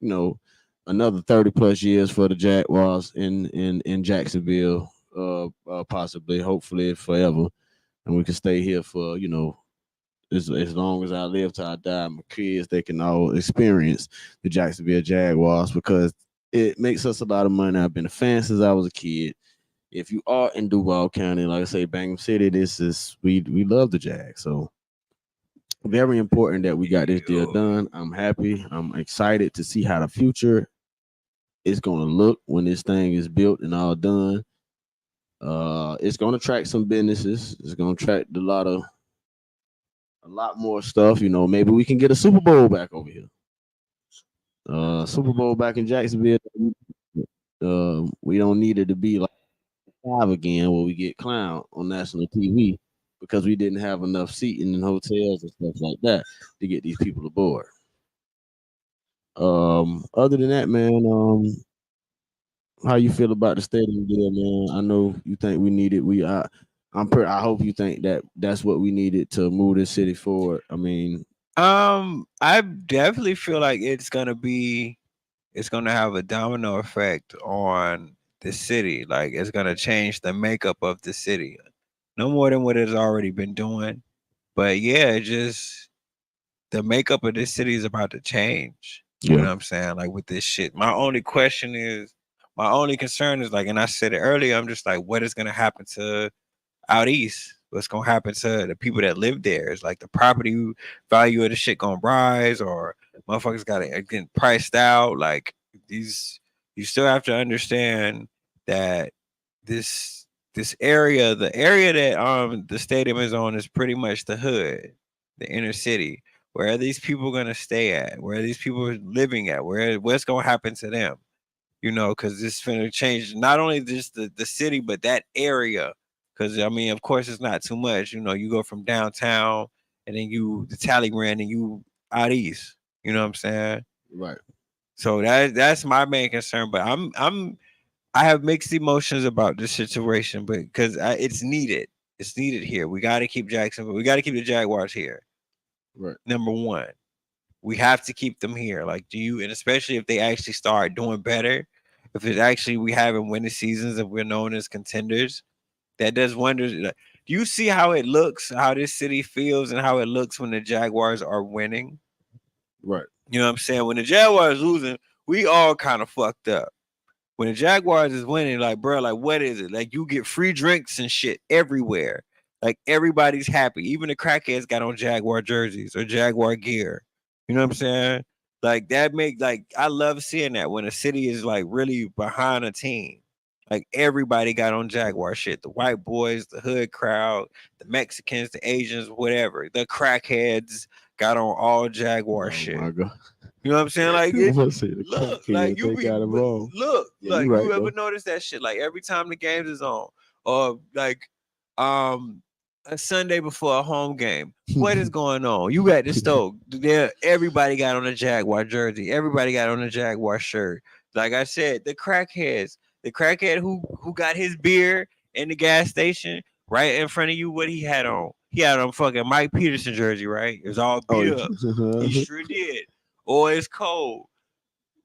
another 30 plus years for the Jaguars in Jacksonville, possibly, hopefully forever. And we can stay here for, as long as I live till I die. My kids, they can all experience the Jacksonville Jaguars because it makes us a lot of money. I've been a fan since I was a kid. If you are in Duval County, like I say, Bangham City, we love the Jag. So very important that we got this deal done. I'm happy. I'm excited to see how the future is gonna look when this thing is built and all done. It's gonna attract some businesses. It's gonna attract a lot of a lot more stuff. You know, maybe we can get a Super Bowl back over here. Super Bowl back in Jacksonville. We don't need it to be like five again, where we get clown on national TV because we didn't have enough seating in hotels and stuff like that to get these people aboard. Other than that, man, how you feel about the stadium deal, man? I know you think we need it. I hope you think that that's what we needed to move this city forward. I mean, I definitely feel like it's gonna have a domino effect on the city. Like it's gonna change the makeup of the city. No more than what it's already been doing. But yeah, it just the makeup of this city is about to change. You know yeah, what I'm saying? Like with this shit. My only concern is like, and I said it earlier, I'm just like, what is gonna happen to out east? What's gonna happen to the people that live there? Is like the property value of the shit gonna rise, or motherfuckers got to get priced out? Like these, you still have to understand that this area, the area that the stadium is on, is pretty much the hood, the inner city. Where are these people gonna stay at? Where are these people living at? What's gonna happen to them? You know, because this is gonna change not only just the city, but that area. Because I mean, of course, it's not too much. You know, you go from downtown and then you the Talleyrand and you out east. You know what I'm saying? right, So that's my main concern. But I have mixed emotions about this situation, but because it's needed. It's needed here. We got to keep Jacksonville. We got to keep the Jaguars here. right. Number one, we have to keep them here. Like, and especially if they actually start doing better, if it's actually we having winning seasons, if we're known as contenders, that does wonders. Like, do you see how it looks, how this city feels, and how it looks when the Jaguars are winning? Right. You know what I'm saying? When the Jaguars losing, we all kind of fucked up. When the Jaguars is winning, like, bro, like, what is it? Like, you get free drinks and shit everywhere. Like, everybody's happy. Even the crackheads got on Jaguar jerseys or Jaguar gear. You know what I'm saying? Like, I love seeing that when a city is, like, really behind a team. Like, everybody got on Jaguar shit. The white boys, the hood crowd, the Mexicans, the Asians, whatever. The crackheads got on all Jaguar Oh shit. my god. You know what I'm saying? Like I'm it gonna say the look like crackheads, they got it wrong. look Yeah, like you right you ever though. notice that shit? Like every time the games is on, or like um a Sunday before a home game, what is going on? You got the stove there. Everybody got on a Jaguar jersey. Everybody got on a Jaguar shirt. Like I said, the crackhead who got his beer in the gas station right in front of you. What he had on? He had on fucking Mike Peterson jersey, right? It was all Oh, beat up. He sure did. Or it's cold.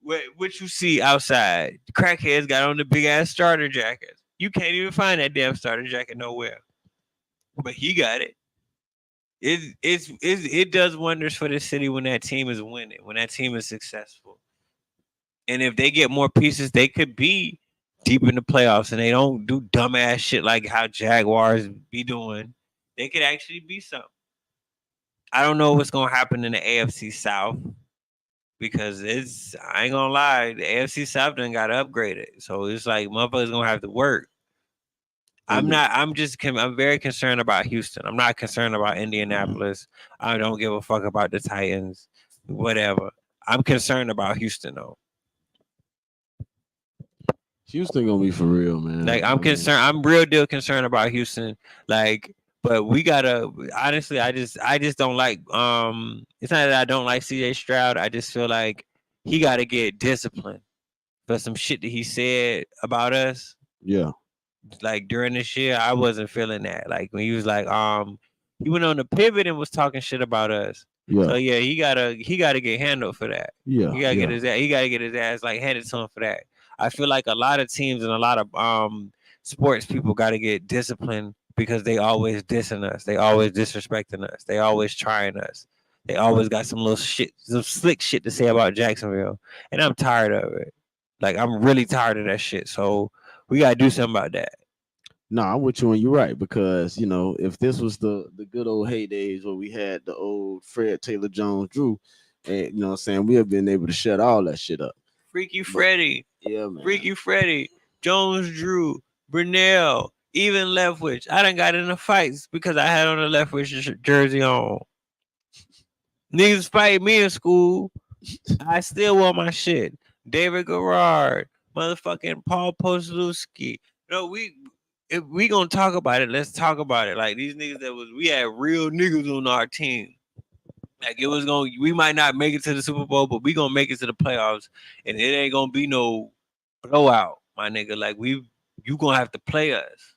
What you see outside? The crackheads got on the big ass starter jackets. You can't even find that damn starter jacket nowhere. But he got it. It does wonders for the city when that team is winning, when that team is successful. And if they get more pieces, they could be deep in the playoffs and they don't do dumbass shit like how Jaguars be doing. They could actually be something. I don't know what's gonna happen in the AFC South because I ain't gonna lie, the AFC South done got upgraded. So it's like motherfuckers gonna have to work. I'm very concerned about Houston. I'm not concerned about Indianapolis. I don't give a fuck about the Titans, whatever. I'm concerned about Houston though. Houston gonna be for real, man. Like I'm concerned. I'm real deal concerned about Houston. Like, but we gotta honestly. I just don't like. It's not that I don't like CJ Stroud. I just feel like he got to get disciplined for some shit that he said about us. Yeah, Like during this year, I wasn't feeling that. Like when he was like, he went on the pivot and was talking shit about us. So yeah, yeah, he gotta get handled for that. yeah, yeah. He gotta get his ass like handed to him for that. I feel like a lot of teams and a lot of sports people gotta get disciplined because they always dissing us. They always disrespecting us. They always trying us. They always got some little shit, some slick shit to say about Jacksonville. And I'm tired of it. Like I'm really tired of that shit. So we gotta do something about that. No, I'm with you and you're right because if this was the good old heydays where we had the old Fred Taylor Jones Drew, and what I'm saying, we have been able to shut all that shit up. Freaky But Freddy, yeah, man. Freaky Freddy, Jones Drew, Brunell, even Leftwich. I done got into fights because I had on a Leftwich jersey on. Niggas fight me in school. I still want my shit. David Garrard, motherfucking Paul Posluski. No, if we gonna talk about it, let's talk about it. Like these niggas we had real niggas on our team. Like we might not make it to the Super Bowl, but we gonna make it to the playoffs, and it ain't gonna be no blowout, my nigga. Like you gonna have to play us.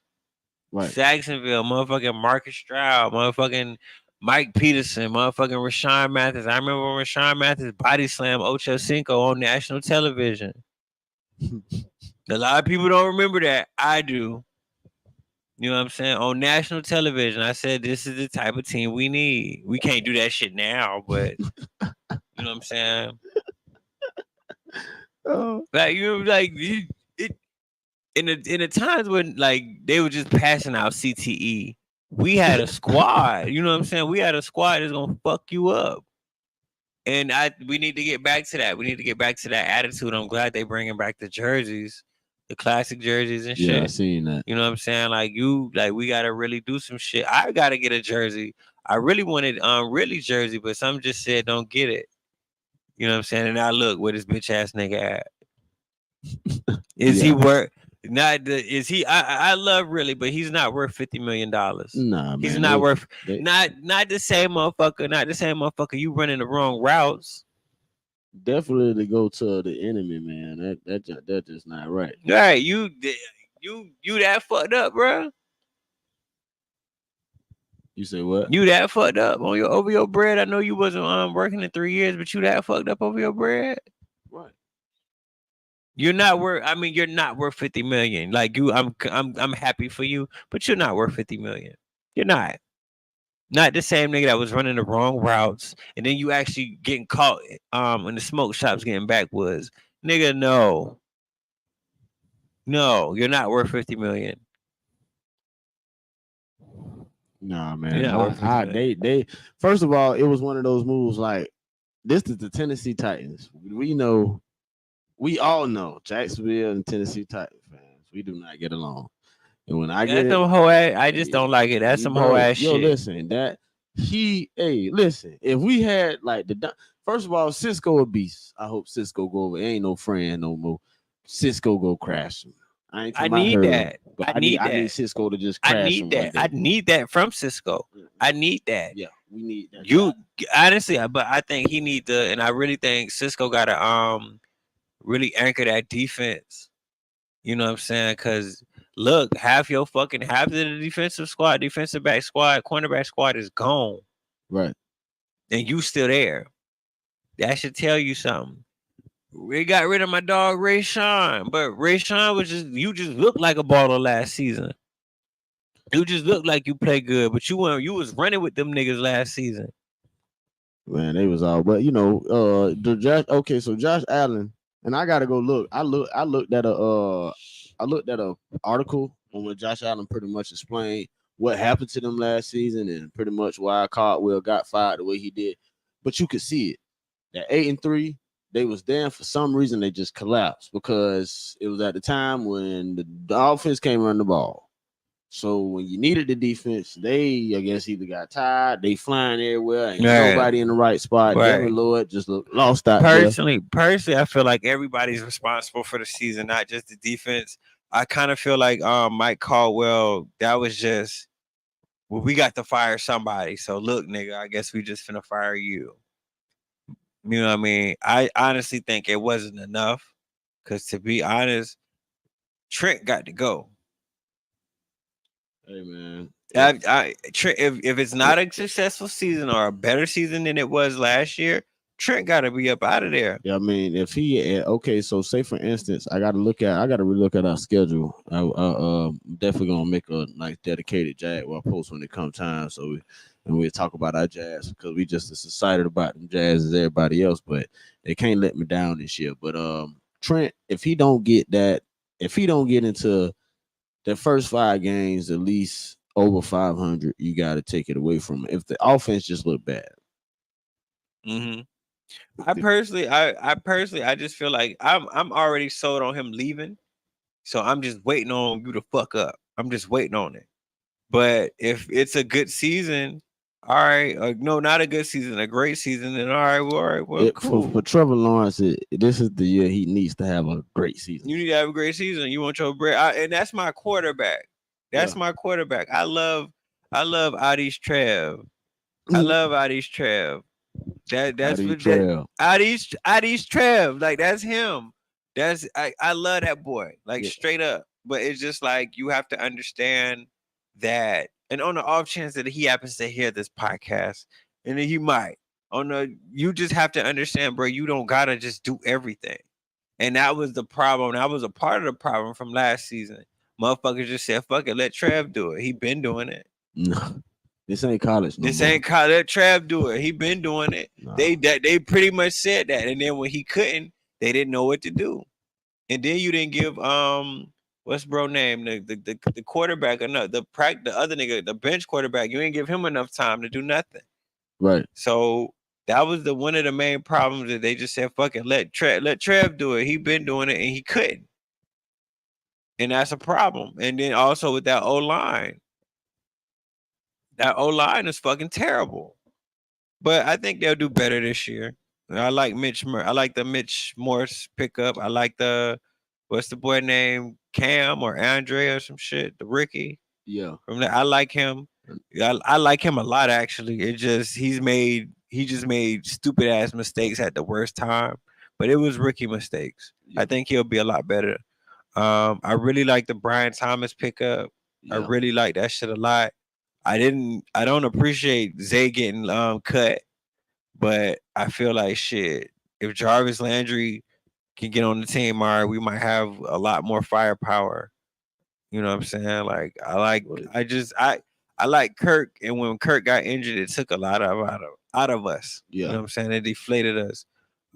Right. Jacksonville, motherfucking Marcus Stroud, motherfucking Mike Peterson, motherfucking Rashad Mathis. I remember when Rashad Mathis body slammed Ocho Cinco on national television. A lot of people don't remember that. I do. You know what I'm saying? On national television, I said this is the type of team we need. We can't do that shit now, but you know what I'm saying? Oh. Like it in the times when like they were just passing out CTE, we had a squad. You know what I'm saying? We had a squad that's gonna fuck you up. And we need to get back to that. We need to get back to that attitude. I'm glad they bringing back the jerseys, the classic jerseys and shit. Yeah, I seen that. You know what I'm saying? Like we gotta really do some shit. I gotta get a jersey. I really wanted really jersey, but some just said don't get it. You know what I'm saying? And now look where this bitch ass nigga at. Is he worth? Not the, is he? I love really, but he's not worth $50 million. Nah, man. He's not worth. Not the same motherfucker. Not the same motherfucker. You running the wrong routes. Definitely to go to the enemy, man. That's just not right. Right, you that fucked up, bro. You say what? You that fucked up on over your bread. I know you wasn't working in 3 years, but you that fucked up over your bread. Right. You're not worth. I mean, you're not worth 50 million. Like you, I'm happy for you, but you're not worth 50 million. You're not. Not the same nigga that was running the wrong routes, and then you actually getting caught in the smoke shops getting backwoods. Nigga, no, you're not worth 50 million. Nah, man. They first of all, it was one of those moves like this is the Tennessee Titans. We all know Jacksonville and Tennessee Titans fans. We do not get along. And when I get some whole ass, I just don't like it. That's some whole ass shit. Listen, listen, if we had like first of all, Cisco a beast. I hope Cisco go over. Ain't no friend no more. Cisco go crash him. I need that. I need Cisco to just crash. I need that. I need that from Cisco. I need that. Yeah, we need that. You honestly, but I think he need to, and I really think Cisco gotta really anchor that defense. You know what I'm saying? Because look, half of the defensive squad, defensive back squad, cornerback squad is gone. Right. And you still there. That should tell you something. We got rid of my dog Rashad, but Rashad was you just looked like a baller last season. You just looked like you played good, but you was running with them niggas last season. Man, they was all, but so Josh Allen, and I gotta go look. I looked at a article on where Josh Allen pretty much explained what happened to them last season and pretty much why Caldwell got fired the way he did. But you could see it. That 8-3, they was there for some reason they just collapsed because it was at the time when the offense came run the ball. So when you needed the defense, they I guess either got tired, they flying everywhere, ain't nobody in the right spot. Devin Lloyd just lost out. Personally, I feel like everybody's responsible for the season, not just the defense. I kind of feel like Mike Caldwell, that was just we got to fire somebody. So look, nigga, I guess we just finna fire you. You know what I mean? I honestly think it wasn't enough. Cause to be honest, Trent got to go. Hey man. If it's not a successful season or a better season than it was last year, Trent got to be up out of there. Yeah, I mean, if he so say for instance, I got to relook at our schedule. I definitely gonna make a nice dedicated Jaguar post when it comes time. So we'll talk about our Jazz because we just as excited about them Jazz as everybody else, but they can't let me down this year. But Trent, if he don't get into the first 5 games at least over 500, you got to take it away from him. If the offense just look bad. Mm-hmm. I personally, I just feel like I'm already sold on him leaving, so I'm just waiting on you to fuck up. I'm just waiting on it. But if it's a good season, All right, no, not a good season, a great season. And all right, well, cool. For Trevor Lawrence, this is the year he needs to have a great season. You need to have a great season. You want your bread, and that's my quarterback. That's my quarterback. I love Adish Trev. I love Adish Trev. That's what that Adish Trev. Like that's him. I love that boy. Like straight up. But it's just like you have to understand that. And on the off chance that he happens to hear this podcast, and then he might. Oh no, you just have to understand, bro. You don't gotta just do everything. And that was the problem. That was a part of the problem from last season. Motherfuckers just said, fuck it, let Trev do it. He been doing it. No. This ain't college. This ain't college. Let Trav do it. He been doing it. Nah. They pretty much said that, and then when he couldn't, they didn't know what to do. And then you didn't give what's bro name the quarterback enough the other nigga the bench quarterback. You didn't give him enough time to do nothing. Right. So that was one of the main problems that they just said, fuck it, let Trev do it. He been doing it and he couldn't, and that's a problem. And then also with that O-line. That O-line is fucking terrible. But I think they'll do better this year. I like I like the Mitch Morse pickup. I like what's the boy name? Cam or Andre or some shit. The Ricky. Yeah. I like him. I like him a lot actually. It just he just made stupid ass mistakes at the worst time. But it was rookie mistakes. Yeah. I think he'll be a lot better. I really like the Brian Thomas pickup. Yeah. I really like that shit a lot. I don't appreciate Zay getting cut, but I feel like shit. If Jarvis Landry can get on the team, all right, we might have a lot more firepower. You know what I'm saying? Like I like Kirk, and when Kirk got injured, it took a lot out of us. Yeah. You know what I'm saying? It deflated us.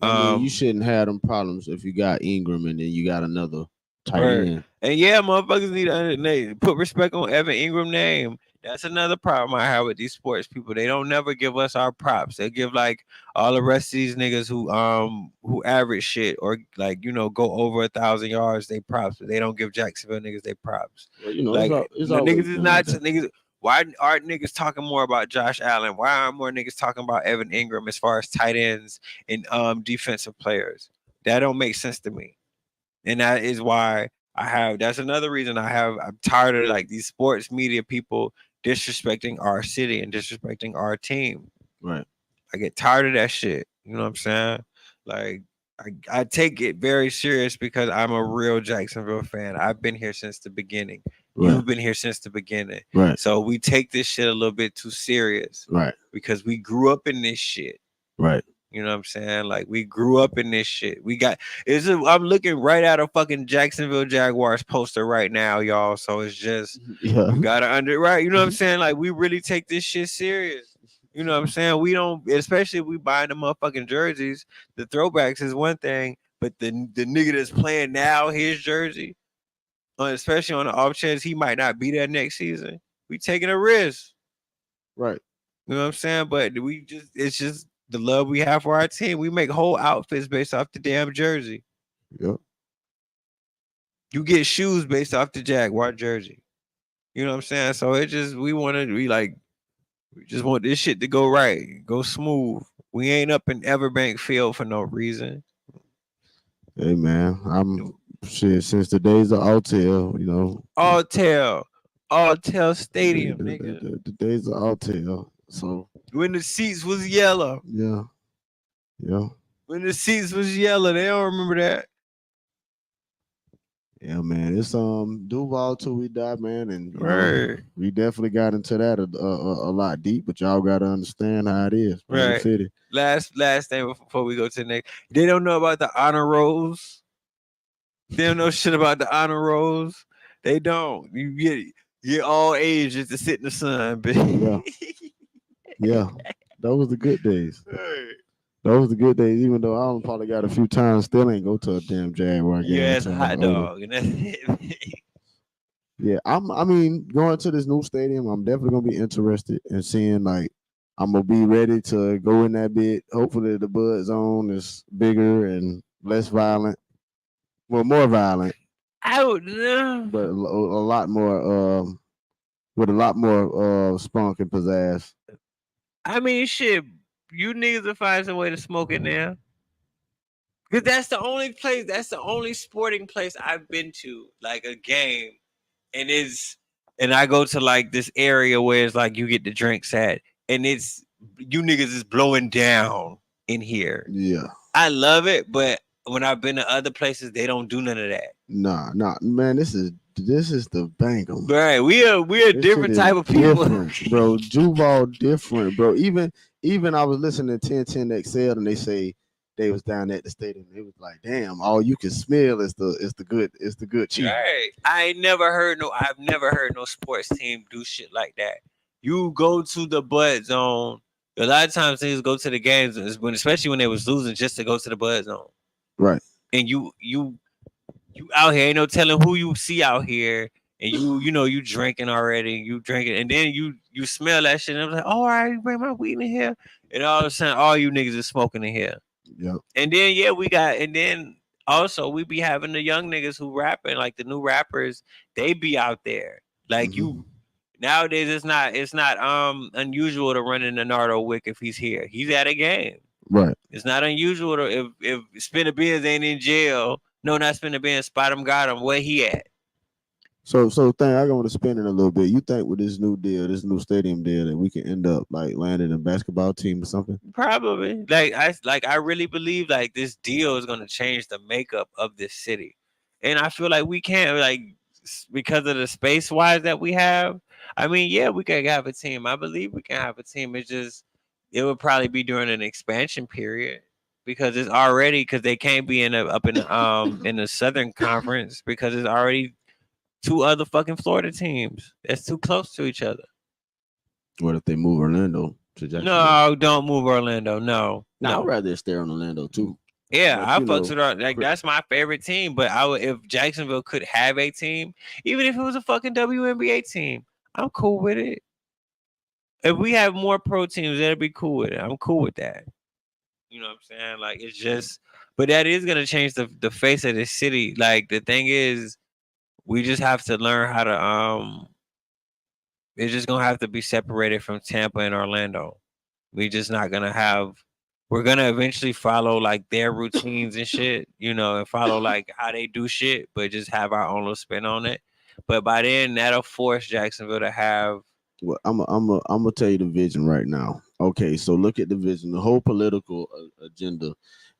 I mean, you shouldn't have them problems if you got Ingram and then you got another tight end. And yeah, motherfuckers need to put respect on Evan Ingram name. That's another problem I have with these sports people. They don't never give us our props. They give like all the rest of these niggas who average shit or like go over 1,000 yards. They props, but they don't give Jacksonville niggas they props. Well, like niggas is not niggas. Why aren't niggas talking more about Josh Allen? Why aren't more niggas talking about Evan Ingram as far as tight ends and defensive players? That don't make sense to me, and that is why that's another reason I'm tired of like these sports media people disrespecting our city and disrespecting our team. Right. I get tired of that shit. You know what I'm saying? Like I take it very serious because I'm a real Jacksonville fan. I've been here since the beginning. Right. You've been here since the beginning. Right. So we take this shit a little bit too serious. Right. Because we grew up in this shit. Right. You know what I'm saying? Like we grew up in this shit. I'm looking right at a fucking Jacksonville Jaguars poster right now, y'all. So it's just you gotta right. You know what I'm saying? Like we really take this shit serious. You know what I'm saying? We don't, especially if we buying the motherfucking jerseys. The throwbacks is one thing, but the nigga that's playing now, his jersey, especially on the off chance he might not be there next season, we taking a risk. Right. You know what I'm saying? But it's just the love we have for our team. We make whole outfits based off the damn jersey. Yep. You get shoes based off the Jaguar jersey. You know what I'm saying? So we just want this shit to go right, go smooth. We ain't up in Everbank Field for no reason. Hey man, I'm since the days of Alltel, Alltel Stadium, nigga. The days of Alltel. So when the seats was yellow. Yeah. When the seats was yellow, they don't remember that. Yeah, man. It's Duval till we die, man, and we definitely got into that a lot deep. But y'all got to understand how it is, right? City. Last thing before we go to the next, they don't know about the honor rolls. They don't know shit about the honor rolls. They don't. You get all ages to sit in the sun, bitch. Yeah, those was the good days. Those was the good days. Even though I probably got a few times, still ain't go to a damn Jaguar game. Yeah, it's a hot dog, and that's it. Yeah, I mean, going to this new stadium, I'm definitely gonna be interested in seeing. Like, I'm gonna be ready to go in that bit. Hopefully, the Bud Zone is bigger and less violent. Well, more violent. I don't know, but a lot more. With a lot more spunk and pizzazz. I mean, shit, you niggas will find some way to smoke in there. Cause that's the only place, that's the only sporting place I've been to, like a game, and I go to like this area where it's like you get the drinks at, and it's you niggas is blowing down in here. Yeah. I love it, but when I've been to other places, they don't do none of that. Nah, man. This is the Bangum. Right, we are This different shit is type of people. different, bro. Duval different, bro. Even I was listening to 1010 XL and they say they was down at the stadium. They was like, damn, all you can smell is the good cheese. Right. I've never heard no sports team do shit like that. You go to the Bud Zone. A lot of times niggas go to the games especially when they was losing just to go to the Bud Zone. Right. And you out here, ain't no telling who you see out here. And you drinking already, you drinking, and then you smell that shit, and I'm like, oh, all right, bring my weed in here. And all of a sudden, all you niggas is smoking in here. Yep. And then and then also we be having the young niggas who rapping, like the new rappers, they be out there. Like you nowadays it's not unusual to run into Nardo Wick if he's here. He's at a game. Right. It's not unusual to if Spinner Beans ain't in jail. No, not Spinner Beans, Spot him, got him. Where he at? So I want to spin it a little bit. You think with this new deal, this new stadium deal, that we can end up like landing a basketball team or something? Probably. I really believe like this deal is gonna change the makeup of this city. And I feel like we can't because of the space wise that we have. I mean, yeah, we can have a team. I believe we can have a team. It would probably be during an expansion period because they can't be up in the Southern Conference because it's already two other fucking Florida teams. That's too close to each other. What if they move Orlando to Jacksonville? No, don't move Orlando. No. I'd rather stay on Orlando too. Yeah, I fucks with her. Like that's my favorite team. But I would, if Jacksonville could have a team, even if it was a fucking WNBA team, I'm cool with it. If we have more pro teams, that'd be cool with it. I'm cool with that. You know what I'm saying? Like it's just, but that is gonna change the face of the city. Like the thing is, we just have to learn how to it's just gonna have to be separated from Tampa and Orlando. We just not gonna have. We're gonna eventually follow like their routines and shit, and follow like how they do shit, but just have our own little spin on it. But by then, that'll force Jacksonville to have. Well, I'm gonna tell you the vision right now. Okay, so look at the vision, the whole political agenda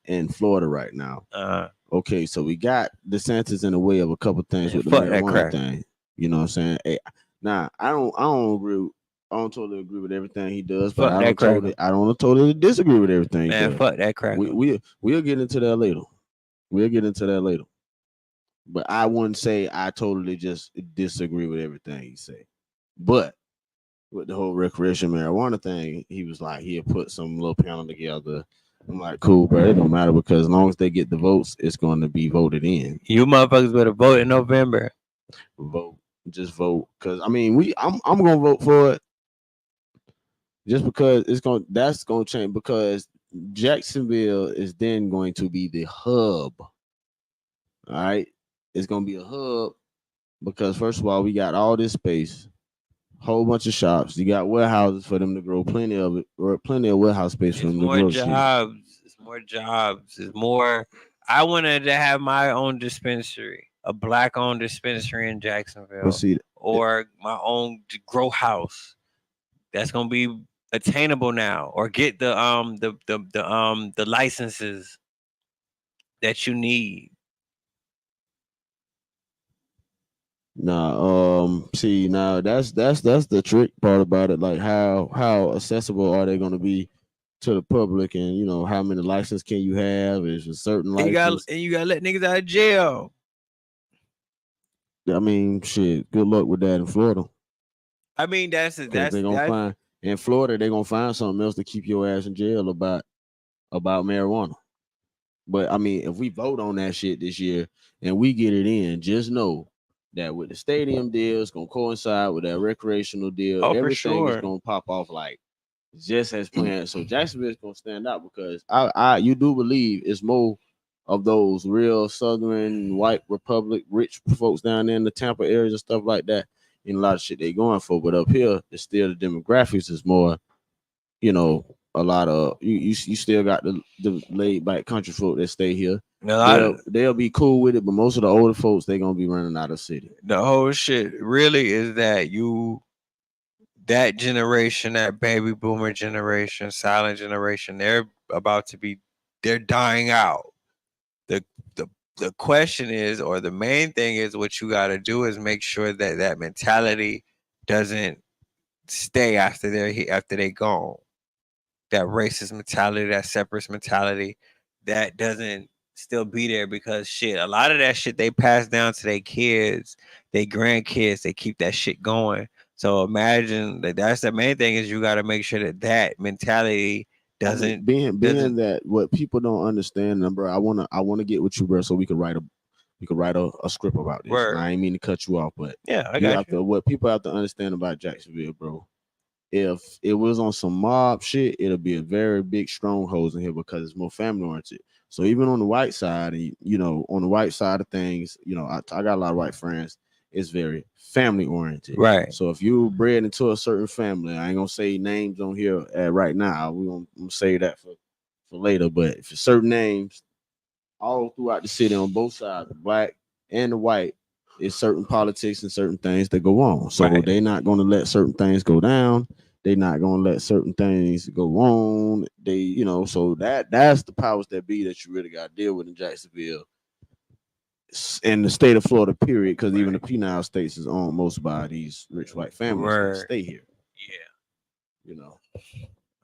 in Florida right now. Okay, so we got DeSantis in the way of a couple things with the marijuana thing. You know what I'm saying? Hey, now I don't totally agree with everything he does, but I don't totally disagree with everything. Man, fuck that crack. We'll get into that later. But I wouldn't say I totally just disagree with everything he say. But with the whole recreational marijuana thing, he was like, he'll put some little panel together. I'm like, cool, bro. It don't matter because as long as they get the votes, it's going to be voted in. You motherfuckers better vote in November. Just vote, because I mean, I'm gonna vote for it. Just because that's gonna change, because Jacksonville is then going to be the hub. All right, it's gonna be a hub because first of all, we got all this space, whole bunch of shops. You got warehouses for them to grow, plenty of warehouse space for them to grow. It's more jobs. It's more. I wanted to have my own dispensary, a black-owned dispensary in Jacksonville, or my own grow house. That's gonna be attainable now, or get the licenses that you need. See, now that's the trick part about it. Like how accessible are they going to be to the public, and how many licenses can you have? Is a certain license, and you gotta let niggas out of jail. I mean, shit. Good luck with that in Florida. I mean, they're gonna find in Florida. They're gonna find something else to keep your ass in jail about marijuana. But I mean, if we vote on that shit this year and we get it in, just know that with the stadium deal, it's gonna coincide with that recreational deal. Everything is gonna pop off like just as planned. So Jacksonville is gonna stand out because you do believe it's more of those real Southern white Republic rich folks down there in the Tampa areas and stuff like that. And a lot of shit they going for, but up here, it's still the demographics is more, you know, a lot of you still got the laid back country folk that stay here. A lot of They'll be cool with it, but most of the older folks they gonna be running out of city. the whole shit really is that that generation, that baby boomer generation, silent generation, they're dying out. The the the question is, or the main thing is, what you got to do is make sure that that mentality doesn't stay after they gone. That racist mentality, that separatist mentality, that doesn't still be there, because shit, a lot of that shit they pass down to their kids, their grandkids, they keep that shit going. So imagine that's the main thing, is you got to make sure that that mentality I mean, doesn't being that what people don't understand, and bro, I wanna get with you, bro, so we could write a script about this. And work. I ain't mean to cut you off, but Yeah, I you got have you. to what people have to understand about Jacksonville, bro. If it was on some mob shit, it'll be a very big stronghold in here because it's more family oriented. So even on the white side, you know, on the white side of things, you know, I got a lot of white friends. It's very family oriented. Right. So if you bred into a certain family, I ain't gonna say names on here right now. I'm gonna say that for later. But if it's certain names all throughout the city on both sides, the black and the white, it's certain politics and certain things that go on. So Right. they're not going to let certain things go down. They're not going to let certain things go on. They, you know, so that's the powers that be that you really got to deal with in Jacksonville and the state of Florida, period. Because even the penile states is owned most by these rich white families that Word. stay here. Yeah. You know,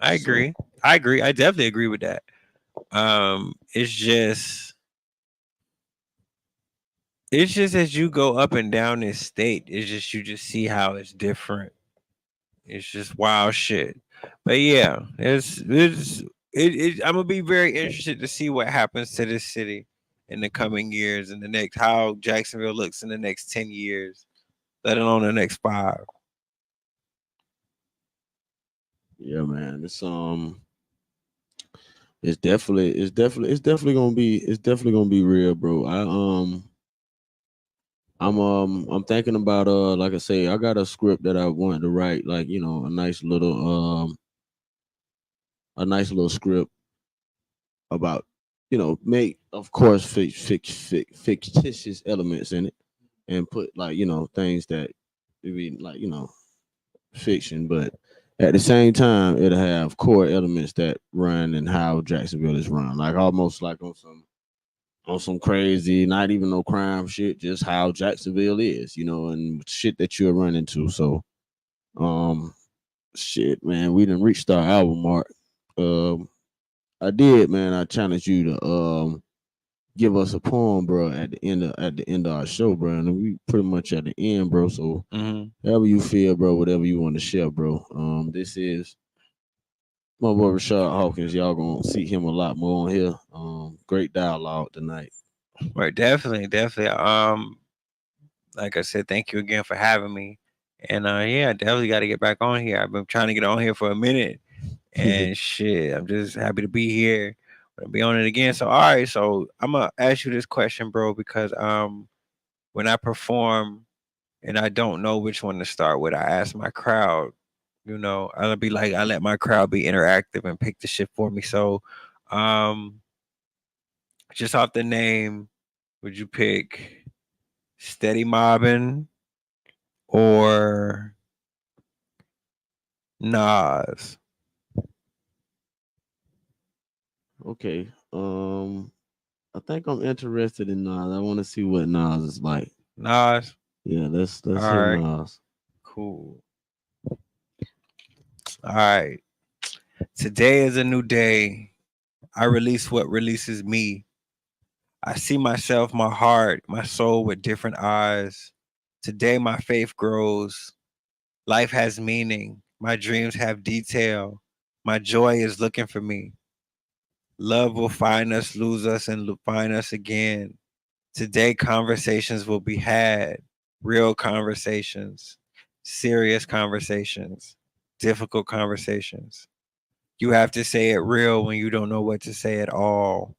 I so agree. I agree. I definitely agree with that. It's just as you go up and down this state, it's just you just see how it's different. It's just wild shit. But yeah, I'm gonna be very interested to see what happens to this city in the coming years, and the next how Jacksonville looks in the next 10 years, let alone the next 5. yeah, man, it's definitely gonna be real, bro. I'm thinking about like I say, I got a script that I wanted to write, like, you know, a nice little script about, you know, make of course fictitious elements in it and put, like, you know, things that be like, you know, fiction, but at the same time it'll have core elements that run and how Jacksonville is run, like almost like on some crazy, not even no crime shit, just how Jacksonville is, you know, and shit that you'll run into. So, um, shit, man, we didn't reach our album mark. Um, I did, man. I challenge you to give us a poem, bro, at the end of our show, bro, and we pretty much at the end, bro. So, however you feel, bro, whatever you want to share, bro. This is my boy Rashad Hawkins. Y'all gonna see him a lot more on here. Great dialogue tonight. Right, definitely, definitely. Like I said, thank you again for having me. And yeah, definitely got to get back on here. I've been trying to get on here for a minute, and shit, I'm just happy to be here. I'll be on it again. So all right, so I'm gonna ask you this question, bro, because when I perform and I don't know which one to start with, I ask my crowd. You know, I'll be like, I let my crowd be interactive and pick the shit for me. So, um, just off the name, would you pick Steady Mobbin or Nas? Okay. I think I'm interested in Nas. I want to see what Nas is like. Nas. Yeah, All let's hear right. Nas. Cool. All right. Today is a new day. I release what releases me. I see myself, my heart, my soul with different eyes. Today, my faith grows. Life has meaning. My dreams have detail. My joy is looking for me. Love will find us, lose us, and find us again. Today, conversations will be had. Real conversations, serious conversations, difficult conversations. You have to say it real when you don't know what to say at all.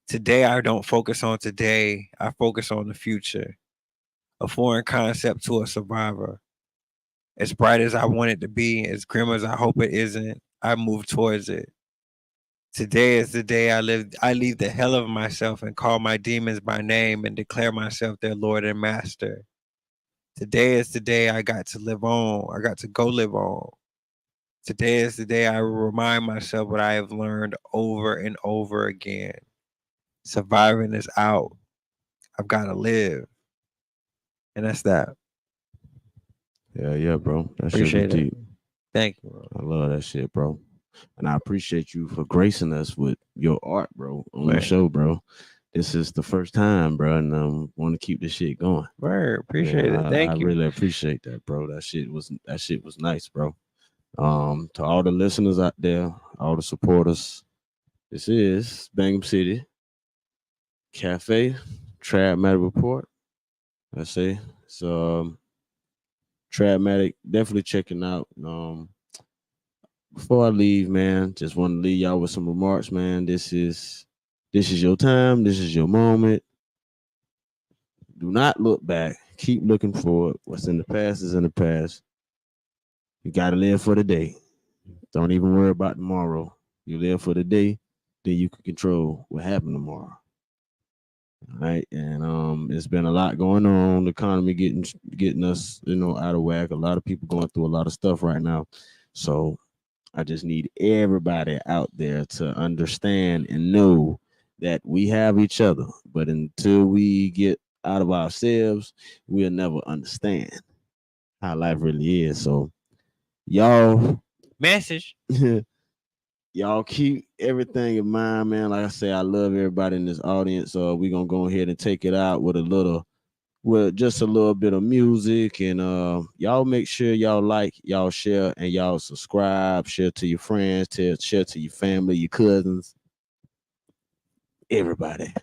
Today, I don't focus on today, I focus on the future. A foreign concept to a survivor. As bright as I want it to be, as grim as I hope it isn't, I move towards it. Today is the day I leave the hell of myself and call my demons by name and declare myself their Lord and Master. Today is the day I got to live on. I got to go live on. Today is the day I remind myself what I have learned over and over again. Surviving is out. I've got to live. And that's that. Yeah, bro. That shit was Appreciate it. deep. Thank you, bro. I love that shit, bro. And I appreciate you for gracing us with your art, bro, on the Right. show, bro. This is the first time, bro, and want to keep this shit going. Word. Appreciate it. Thank I you. really appreciate that, bro. That shit was nice, bro. To all the listeners out there, all the supporters, this is Bangham City Cafe Trabmatic Report. I say so. Trabmatic, definitely checking out. Before I leave, man, just want to leave y'all with some remarks, man. This is your time. This is your moment. Do not look back. Keep looking forward. What's in the past is in the past. You got to live for the day. Don't even worry about tomorrow. You live for the day, then you can control what happened tomorrow. All right, and it's been a lot going on. The economy getting us, out of whack. A lot of people going through a lot of stuff right now. So I just need everybody out there to understand and know that we have each other. But until we get out of ourselves, we'll never understand how life really is. So y'all Message. y'all keep everything in mind, man. Like I say, I love everybody in this audience. So we're gonna go ahead and take it out with just a little bit of music. And y'all make sure y'all like, y'all share, and y'all subscribe, share to your friends, share to your family, your cousins, everybody.